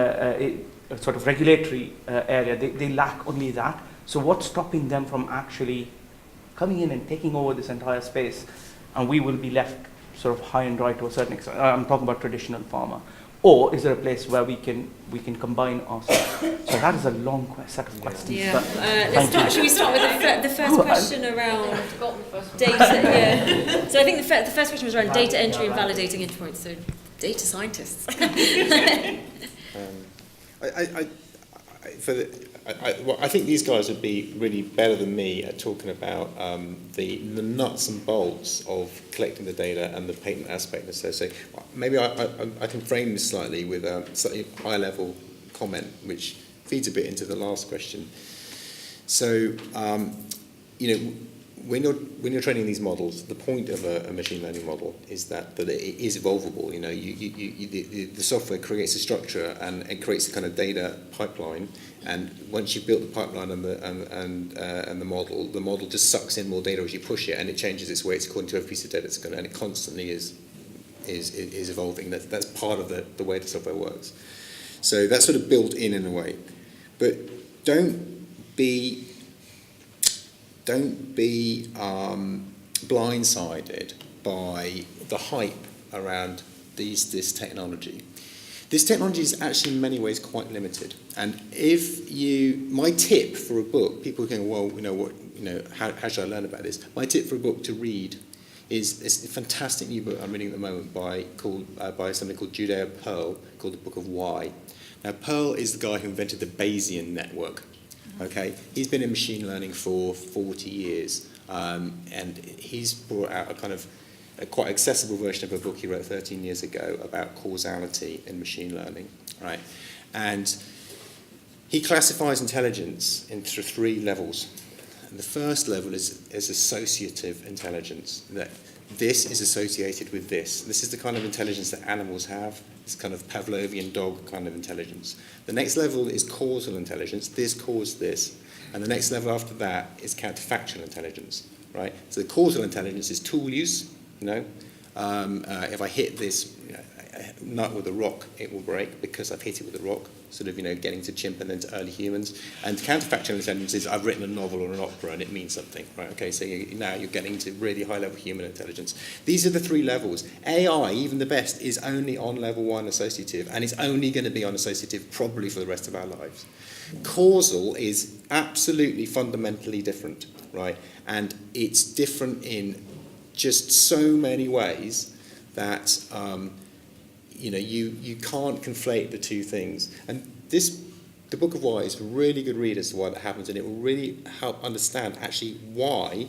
sort of regulatory area. They lack only that. So what's stopping them from actually coming in and taking over this entire space, and we will be left sort of high and dry to a certain extent? I'm talking about traditional pharma. Or is there a place where we can combine ourselves? So that is a long set of questions. Yeah. But Should we start with the first question around data? Yeah. So I think the first question was around data entry and validating endpoints. So data scientists. I think these guys would be really better than me at talking about the nuts and bolts of collecting the data and the patent aspect. So maybe I can frame this slightly with a slightly high-level comment, which feeds a bit into the last question. So, when you're training these models, the point of a machine learning model is that it is evolvable. The software creates a structure and it creates a kind of data pipeline. And once you've built the pipeline and the model just sucks in more data as you push it, and it changes its weights according to every piece of data it's going to, and it constantly is evolving. That's part of the way the software works. So that's sort of built in a way. But don't be blindsided by the hype around this technology. This technology is actually in many ways quite limited. And my tip for a book, people are going, well, how should I learn about this? My tip for a book to read is a fantastic new book I'm reading at the moment by somebody called Judea Pearl, called The Book of Why. Now, Pearl is the guy who invented the Bayesian network. Okay, he's been in machine learning for 40 years, and he's brought out a quite accessible version of a book he wrote 13 years ago about causality in machine learning, right? And he classifies intelligence into 3 levels. And the first level is associative intelligence, that this is associated with this. This is the kind of intelligence that animals have. It's kind of Pavlovian dog kind of intelligence. The next level is causal intelligence. This caused this. And the next level after that is counterfactual intelligence, right? So the causal intelligence is tool use. If I hit this nut with a rock, it will break because I've hit it with a rock, sort of, getting to chimp and then to early humans. And counterfactual intelligence is I've written a novel or an opera and it means something, right? Okay, so now you're getting to really high-level human intelligence. These are the 3 levels. AI, even the best, is only on level 1 associative, and it's only going to be on associative probably for the rest of our lives. Causal is absolutely fundamentally different, right? And it's different in just so many ways that you can't conflate the 2 things. And the Book of Why is a really good read as to why that happens, and it will really help understand actually why,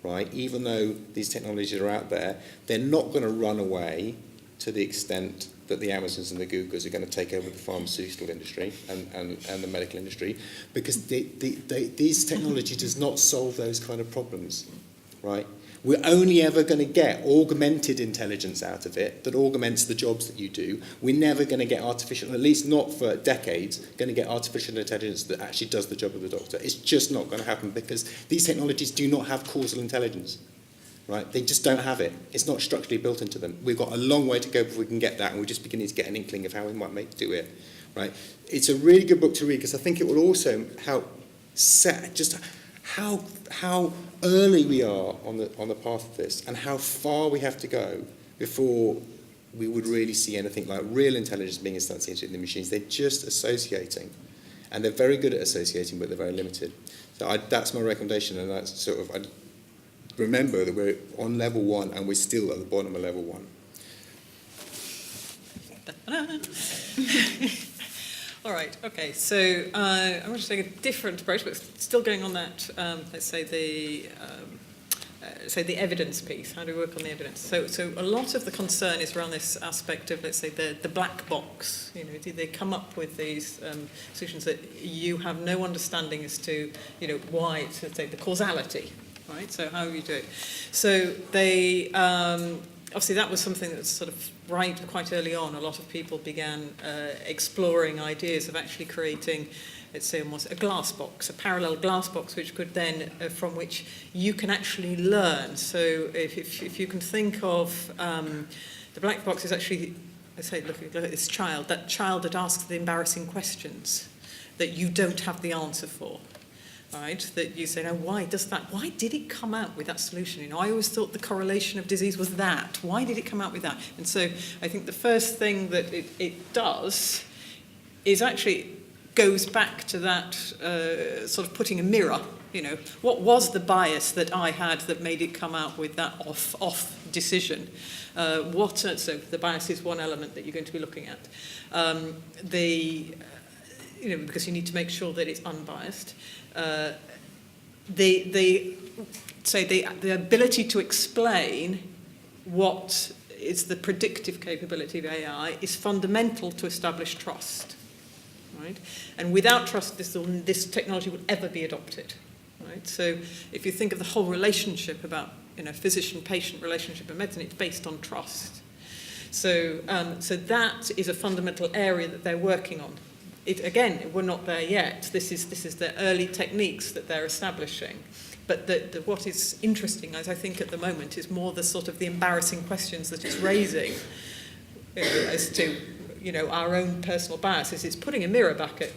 right, even though these technologies are out there, they're not going to run away to the extent that the Amazons and the Googles are going to take over the pharmaceutical industry and the medical industry, because these technology does not solve those kind of problems, right? We're only ever going to get augmented intelligence out of it that augments the jobs that you do. We're never going to get artificial, at least not for decades, going to get artificial intelligence that actually does the job of the doctor. It's just not going to happen because these technologies do not have causal intelligence, right? They just don't have it. It's not structurally built into them. We've got a long way to go before we can get that, and we're just beginning to get an inkling of how we might do it, right? It's a really good book to read because I think it will also help set just how early we are on the path of this, and how far we have to go before we would really see anything like real intelligence being instantiated in the machines. They're just associating, and they're very good at associating, but they're very limited. So that's my recommendation, and that's sort of, I remember that we're on level 1 and we're still at the bottom of level 1. All right, okay, so I'm going to take a different approach, but still going on that, let's say the evidence piece. How do we work on the evidence? So a lot of the concern is around this aspect of, let's say, the black box. Do they come up with these solutions that you have no understanding as to, why it's, let's say, the causality, right? So how do you do it? So they... obviously, that was something that was sort of quite early on. A lot of people began exploring ideas of actually creating, let's say, almost a glass box, a parallel glass box, which could then, from which you can actually learn. So if you can think of the black box is actually I say, look at this child, that child that asks the embarrassing questions that you don't have the answer for, right? That you say, now, why did it come out with that solution? You know, I always thought the correlation of disease was that. Why did it come out with that? And so I think the first thing that it does is actually goes back to that sort of putting a mirror. You know, what was the bias that I had that made it come out with that off decision? So the bias is one element that you're going to be looking at. Because you need to make sure that it's unbiased. The ability to explain what is the predictive capability of AI is fundamental to establish trust, right? And without trust, this technology would ever be adopted, right? So if you think of the whole relationship about, you know, physician-patient relationship in medicine, it's based on trust. So that is a fundamental area that they're working on. Again, we're not there yet. This is the early techniques that they're establishing. But what is interesting, as I think at the moment, is more the sort of the embarrassing questions that it's raising as to, you know, our own personal biases. It's putting a mirror back at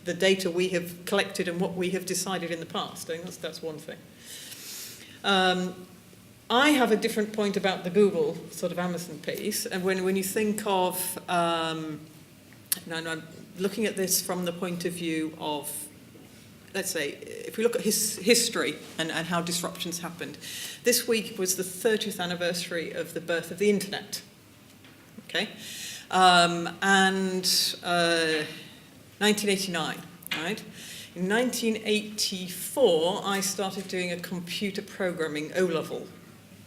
the data we have collected and what we have decided in the past. I think that's one thing. I have a different point about the Google sort of Amazon piece. And when you think of, I'm looking at this from the point of view of, let's say, if we look at history and how disruptions happened, this week was the 30th anniversary of the birth of the internet. Okay? 1989, right? In 1984, I started doing a computer programming O-level,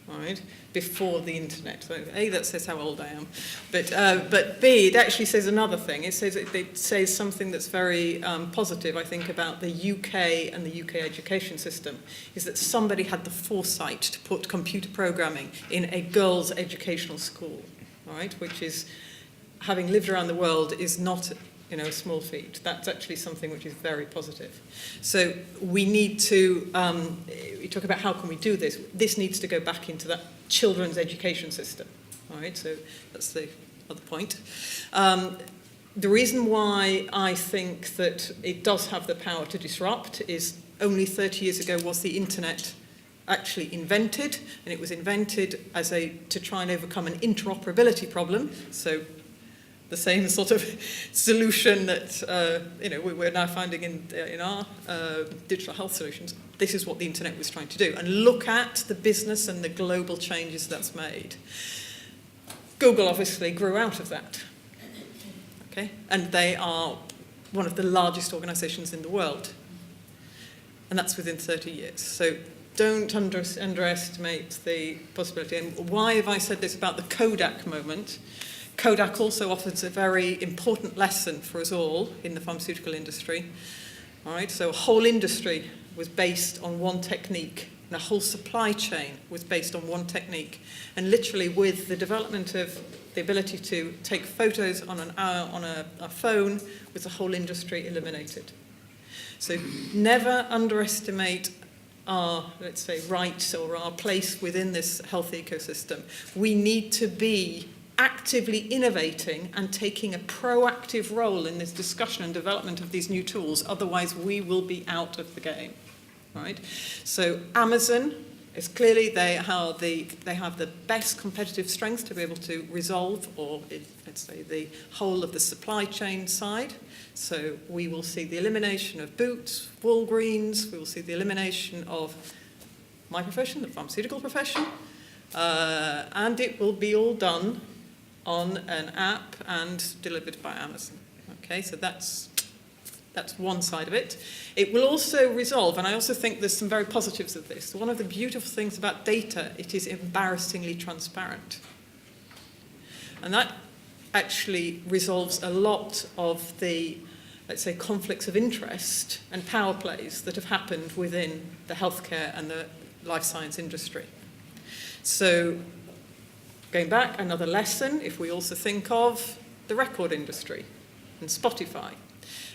right, before the internet. So A, that says how old I am, but B, it actually says another thing. It says something that's very positive, I think, about the UK and the UK education system, is that somebody had the foresight to put computer programming in a girls' educational school, right, which is, having lived around the world, is not, you know, a small feat. That's actually something which is very positive. So we need to, we talk about how can we do this. This needs to go back into that children's education system. All right, so that's the other point. The reason why I think that it does have the power to disrupt is only 30 years ago was the internet actually invented, and it was invented as to try and overcome an interoperability problem. So the same sort of solution that we're now finding in our digital health solutions. This is what the internet was trying to do. And look at the business and the global changes that's made. Google obviously grew out of that. Okay? And they are one of the largest organizations in the world. And that's within 30 years. So don't underestimate the possibility. And why have I said this about the Kodak moment? Kodak also offers a very important lesson for us all in the pharmaceutical industry. All right, so a whole industry was based on one technique, and a whole supply chain was based on one technique. And literally, with the development of the ability to take photos on a phone, was the whole industry eliminated. So never underestimate our, let's say, rights or our place within this health ecosystem. We need to be actively innovating and taking a proactive role in this discussion and development of these new tools, otherwise we will be out of the game, right? So Amazon is clearly, they have the best competitive strength to be able to resolve, or let's say, the whole of the supply chain side. So we will see the elimination of Boots, Walgreens, we will see the elimination of my profession, the pharmaceutical profession, and it will be all done on an app and delivered by Amazon. Okay, so that's one side of it. It will also resolve, and I also think there's some very positives of this. One of the beautiful things about data, it is embarrassingly transparent. And that actually resolves a lot of the, let's say, conflicts of interest and power plays that have happened within the healthcare and the life science industry. So going back, another lesson, if we also think of the record industry and Spotify.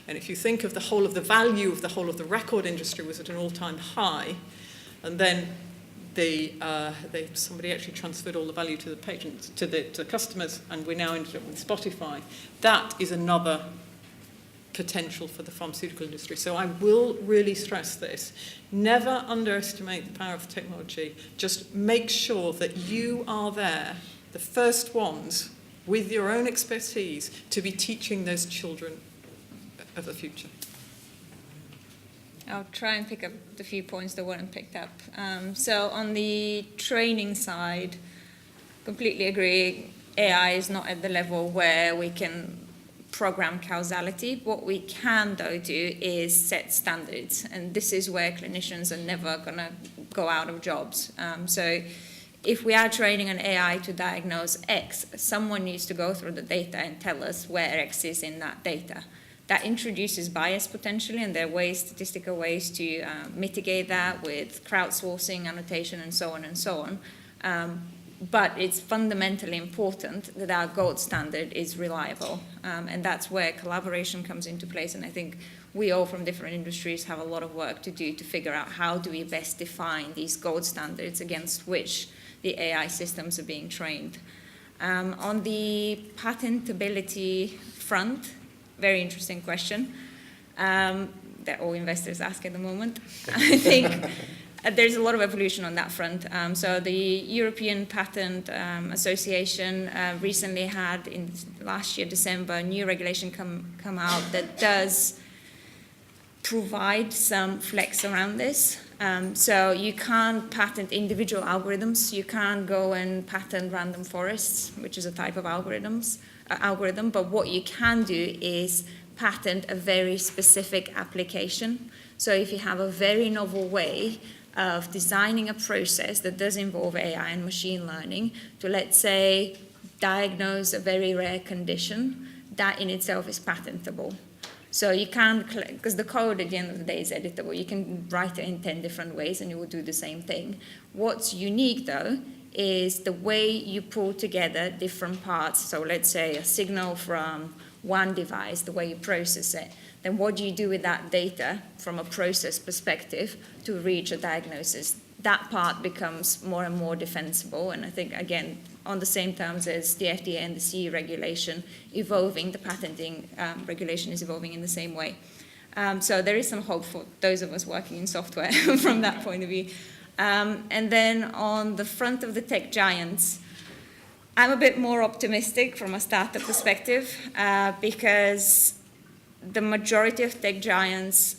And if you think of the whole of the value of the whole of the record industry was at an all-time high, and then somebody actually transferred all the value to the patients, to the customers, and we now ended up with Spotify. That is another potential for the pharmaceutical industry. So I will really stress this. Never underestimate the power of technology. Just make sure that you are there, the first ones, with your own expertise, to be teaching those children of the future. I'll try and pick up the few points that weren't picked up. So on the training side, completely agree, AI is not at the level where we can program causality. What we can, though, do is set standards, and this is where clinicians are never going to go out of jobs. So if we are training an AI to diagnose X, someone needs to go through the data and tell us where X is in that data. That introduces bias potentially, and there are ways, statistical ways to mitigate that with crowdsourcing, annotation, and so on and so on. But it's fundamentally important that our gold standard is reliable, and that's where collaboration comes into place. And I think we all from different industries have a lot of work to do to figure out how do we best define these gold standards against which the AI systems are being trained. On the patentability front, very interesting question that all investors ask at the moment. I think there's a lot of evolution on that front. So the European Patent Association recently had, in last year, December, a new regulation come out that does provide some flex around this. So you can't patent individual algorithms. You can't go and patent random forests, which is a type of algorithm. But what you can do is patent a very specific application. So if you have a very novel way of designing a process that does involve AI and machine learning to, let's say, diagnose a very rare condition, that in itself is patentable. So you can't, because the code at the end of the day is editable. You can write it in 10 different ways and it will do the same thing. What's unique, though, is the way you pull together different parts. So let's say a signal from one device, the way you process it. Then what do you do with that data from a process perspective to reach a diagnosis? That part becomes more and more defensible. And I think, again, on the same terms as the FDA and the CE regulation evolving, the patenting regulation is evolving in the same way. So there is some hope for those of us working in software from that point of view. And then on the front of the tech giants, I'm a bit more optimistic from a startup perspective because the majority of tech giants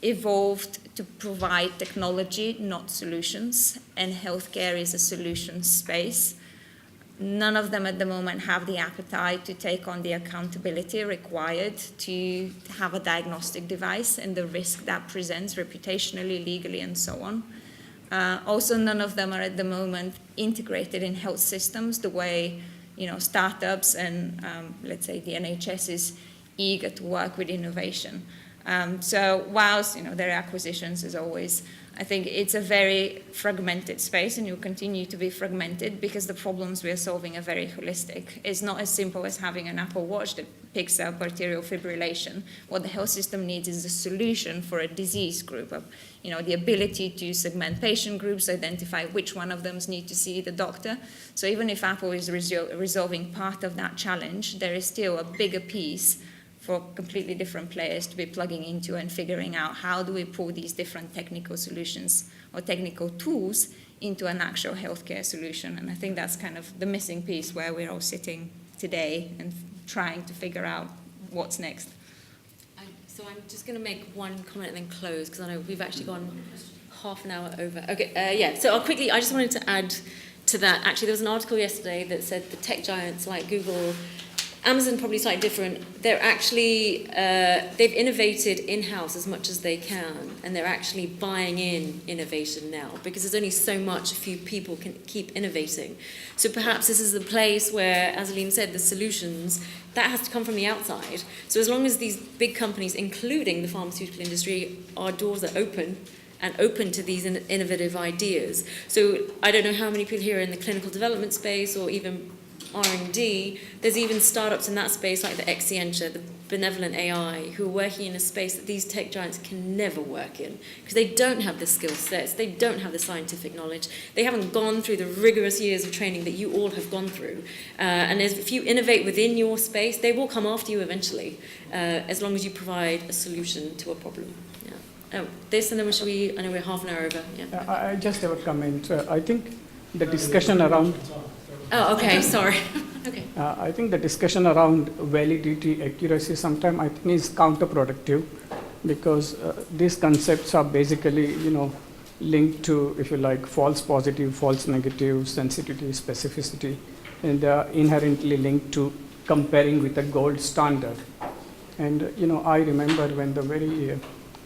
evolved to provide technology, not solutions, and healthcare is a solution space. None of them at the moment have the appetite to take on the accountability required to have a diagnostic device and the risk that presents reputationally, legally, and so on. Also, none of them are at the moment integrated in health systems the way, startups and let's say the NHS is eager to work with innovation. So whilst there are acquisitions as always, I think it's a very fragmented space and will continue to be fragmented because the problems we are solving are very holistic. It's not as simple as having an Apple Watch that picks up arterial fibrillation. What the health system needs is a solution for a disease group, the ability to segment patient groups, identify which one of them need to see the doctor. So even if Apple is resolving part of that challenge, there is still a bigger piece for completely different players to be plugging into and figuring out how do we pull these different technical solutions or technical tools into an actual healthcare solution. And I think that's kind of the missing piece where we're all sitting today and trying to figure out what's next. So I'm just going to make one comment and then close because I know we've actually gone half an hour over. Okay, so I just wanted to add to that. Actually, there was an article yesterday that said the tech giants like Google, Amazon probably slightly different. They're actually, they've innovated in-house as much as they can, and they're actually buying in innovation now because there's only so much a few people can keep innovating. So perhaps this is the place where, as Aline said, the solutions, that has to come from the outside. So as long as these big companies, including the pharmaceutical industry, our doors are open and open to these innovative ideas. So I don't know how many people here are in the clinical development space or even R&D, there's even startups in that space like the Excientia, the Benevolent AI, who are working in a space that these tech giants can never work in because they don't have the skill sets, they don't have the scientific knowledge, they haven't gone through the rigorous years of training that you all have gone through. And if you innovate within your space, they will come after you eventually, as long as you provide a solution to a problem. Yeah. Oh, this, and then I know we're half an hour over. Yeah. I just have a comment. I think the discussion around... Oh, okay, sorry. Okay. I think the discussion around validity, accuracy, sometimes I think is counterproductive because these concepts are basically, linked to, if you like, false positive, false negative, sensitivity, specificity, and they are inherently linked to comparing with a gold standard. And, I remember when the very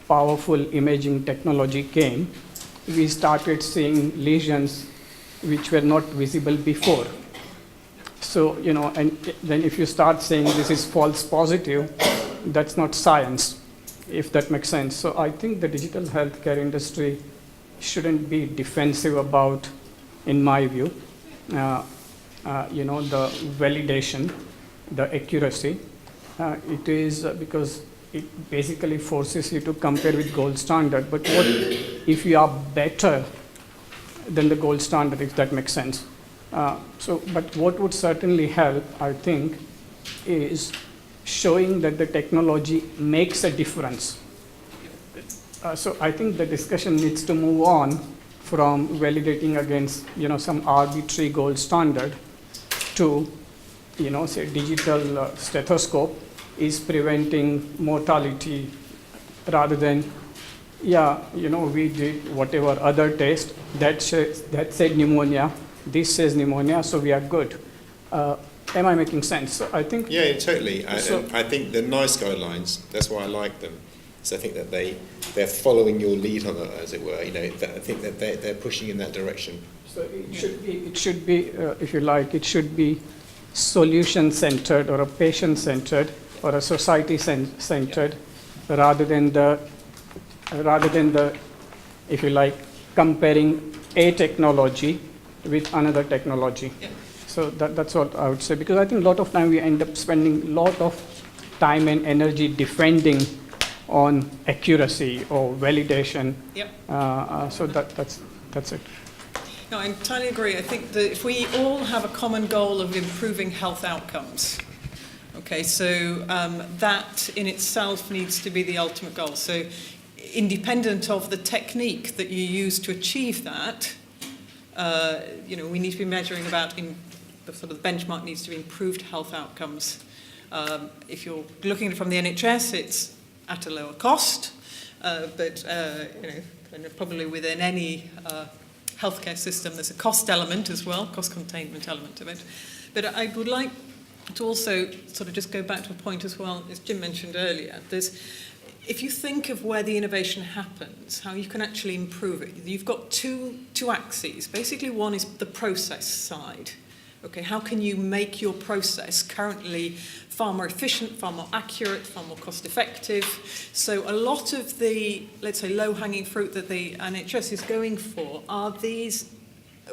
powerful imaging technology came, we started seeing lesions which were not visible before. So, and then if you start saying this is false positive, that's not science, if that makes sense. So I think the digital healthcare industry shouldn't be defensive about, in my view, the validation, the accuracy. It is because it basically forces you to compare with gold standard. But what if you are better than the gold standard, if that makes sense? But what would certainly help, I think, is showing that the technology makes a difference. So I think the discussion needs to move on from validating against, some arbitrary gold standard to, say digital stethoscope is preventing mortality rather than, we did whatever other test that said pneumonia. This says pneumonia, so we are good. Am I making sense? So I think... Yeah, totally. I think the NICE guidelines, that's why I like them. So I think that they're following your lead on it, as it were. I think that they're pushing in that direction. So it should be, if you like, it should be solution-centered or a patient-centered or a society-centered rather than the, if you like, comparing a technology with another technology. Yeah. So that's what I would say, because I think a lot of time we end up spending a lot of time and energy defending on accuracy or validation. Yep. So that's it. No, I entirely agree. I think that if we all have a common goal of improving health outcomes, okay, so that in itself needs to be the ultimate goal. So independent of the technique that you use to achieve that, we need to be measuring about the sort of benchmark needs to be improved health outcomes. If you're looking at it from the NHS, it's at a lower cost, but probably within any healthcare system, there's a cost element as well, cost containment element of it. But I would like to also sort of just go back to a point as well, as Jim mentioned earlier. If you think of where the innovation happens, how you can actually improve it, you've got two axes. Basically, one is the process side. Okay, how can you make your process currently far more efficient, far more accurate, far more cost-effective? So a lot of the, let's say, low-hanging fruit that the NHS is going for are these,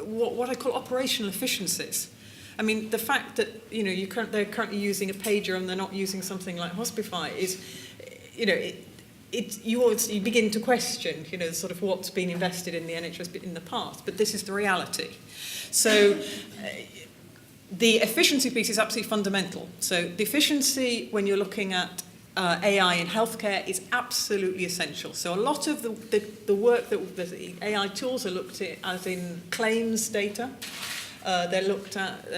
what I call operational efficiencies. I mean, the fact that they're currently using a pager and they're not using something like Hospify is, you begin to question, sort of what's been invested in the NHS in the past. But this is the reality. So the efficiency piece is absolutely fundamental. So the efficiency, when you're looking at AI in healthcare, is absolutely essential. So a lot of the work that the AI tools are looked at as in claims data. They're looked at,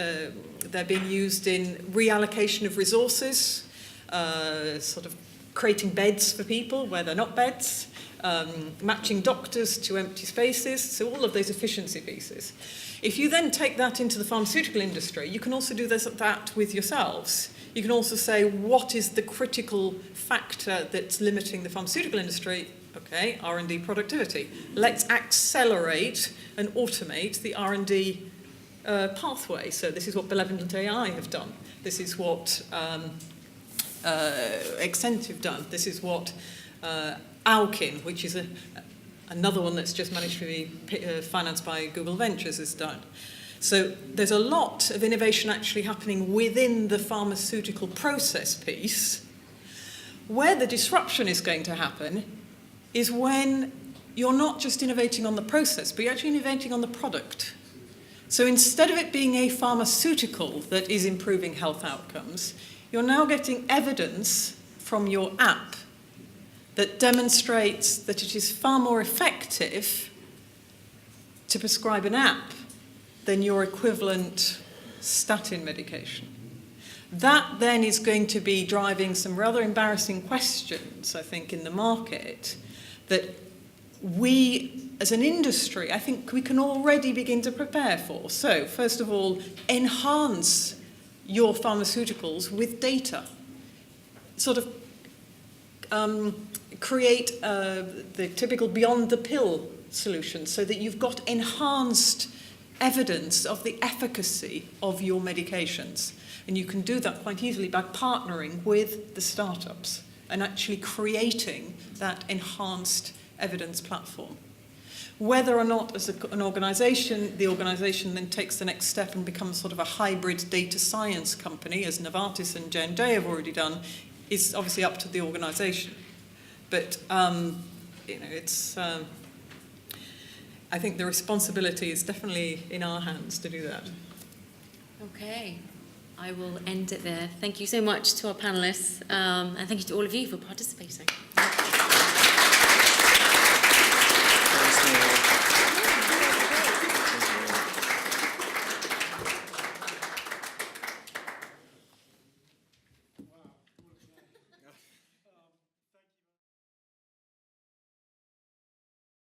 they're being used in reallocation of resources, sort of creating beds for people where they're not beds, matching doctors to empty spaces, so all of those efficiency pieces. If you then take that into the pharmaceutical industry, you can also do that with yourselves. You can also say, what is the critical factor that's limiting the pharmaceutical industry? Okay, R&D productivity. Let's accelerate and automate the R&D pathway. So this is what Benevolent AI have done. This is what Accent have done. This is what Alkin, which is another one that's just managed to be financed by Google Ventures, has done. So there's a lot of innovation actually happening within the pharmaceutical process piece. Where the disruption is going to happen is when you're not just innovating on the process, but you're actually innovating on the product. So instead of it being a pharmaceutical that is improving health outcomes, you're now getting evidence from your app that demonstrates that it is far more effective to prescribe an app than your equivalent statin medication. That then is going to be driving some rather embarrassing questions, I think, in the market that we, as an industry, I think we can already begin to prepare for. So, first of all, enhance your pharmaceuticals with data. Sort of create the typical beyond the pill solution so that you've got enhanced evidence of the efficacy of your medications. And you can do that quite easily by partnering with the startups and actually creating that enhanced evidence platform. Whether or not as an organisation, the organisation then takes the next step and becomes sort of a hybrid data science company, as Novartis and J&J have already done, is obviously up to the organisation. But it's I think the responsibility is definitely in our hands to do that. Okay, I will end it there. Thank you so much to our panellists, and thank you to all of you for participating.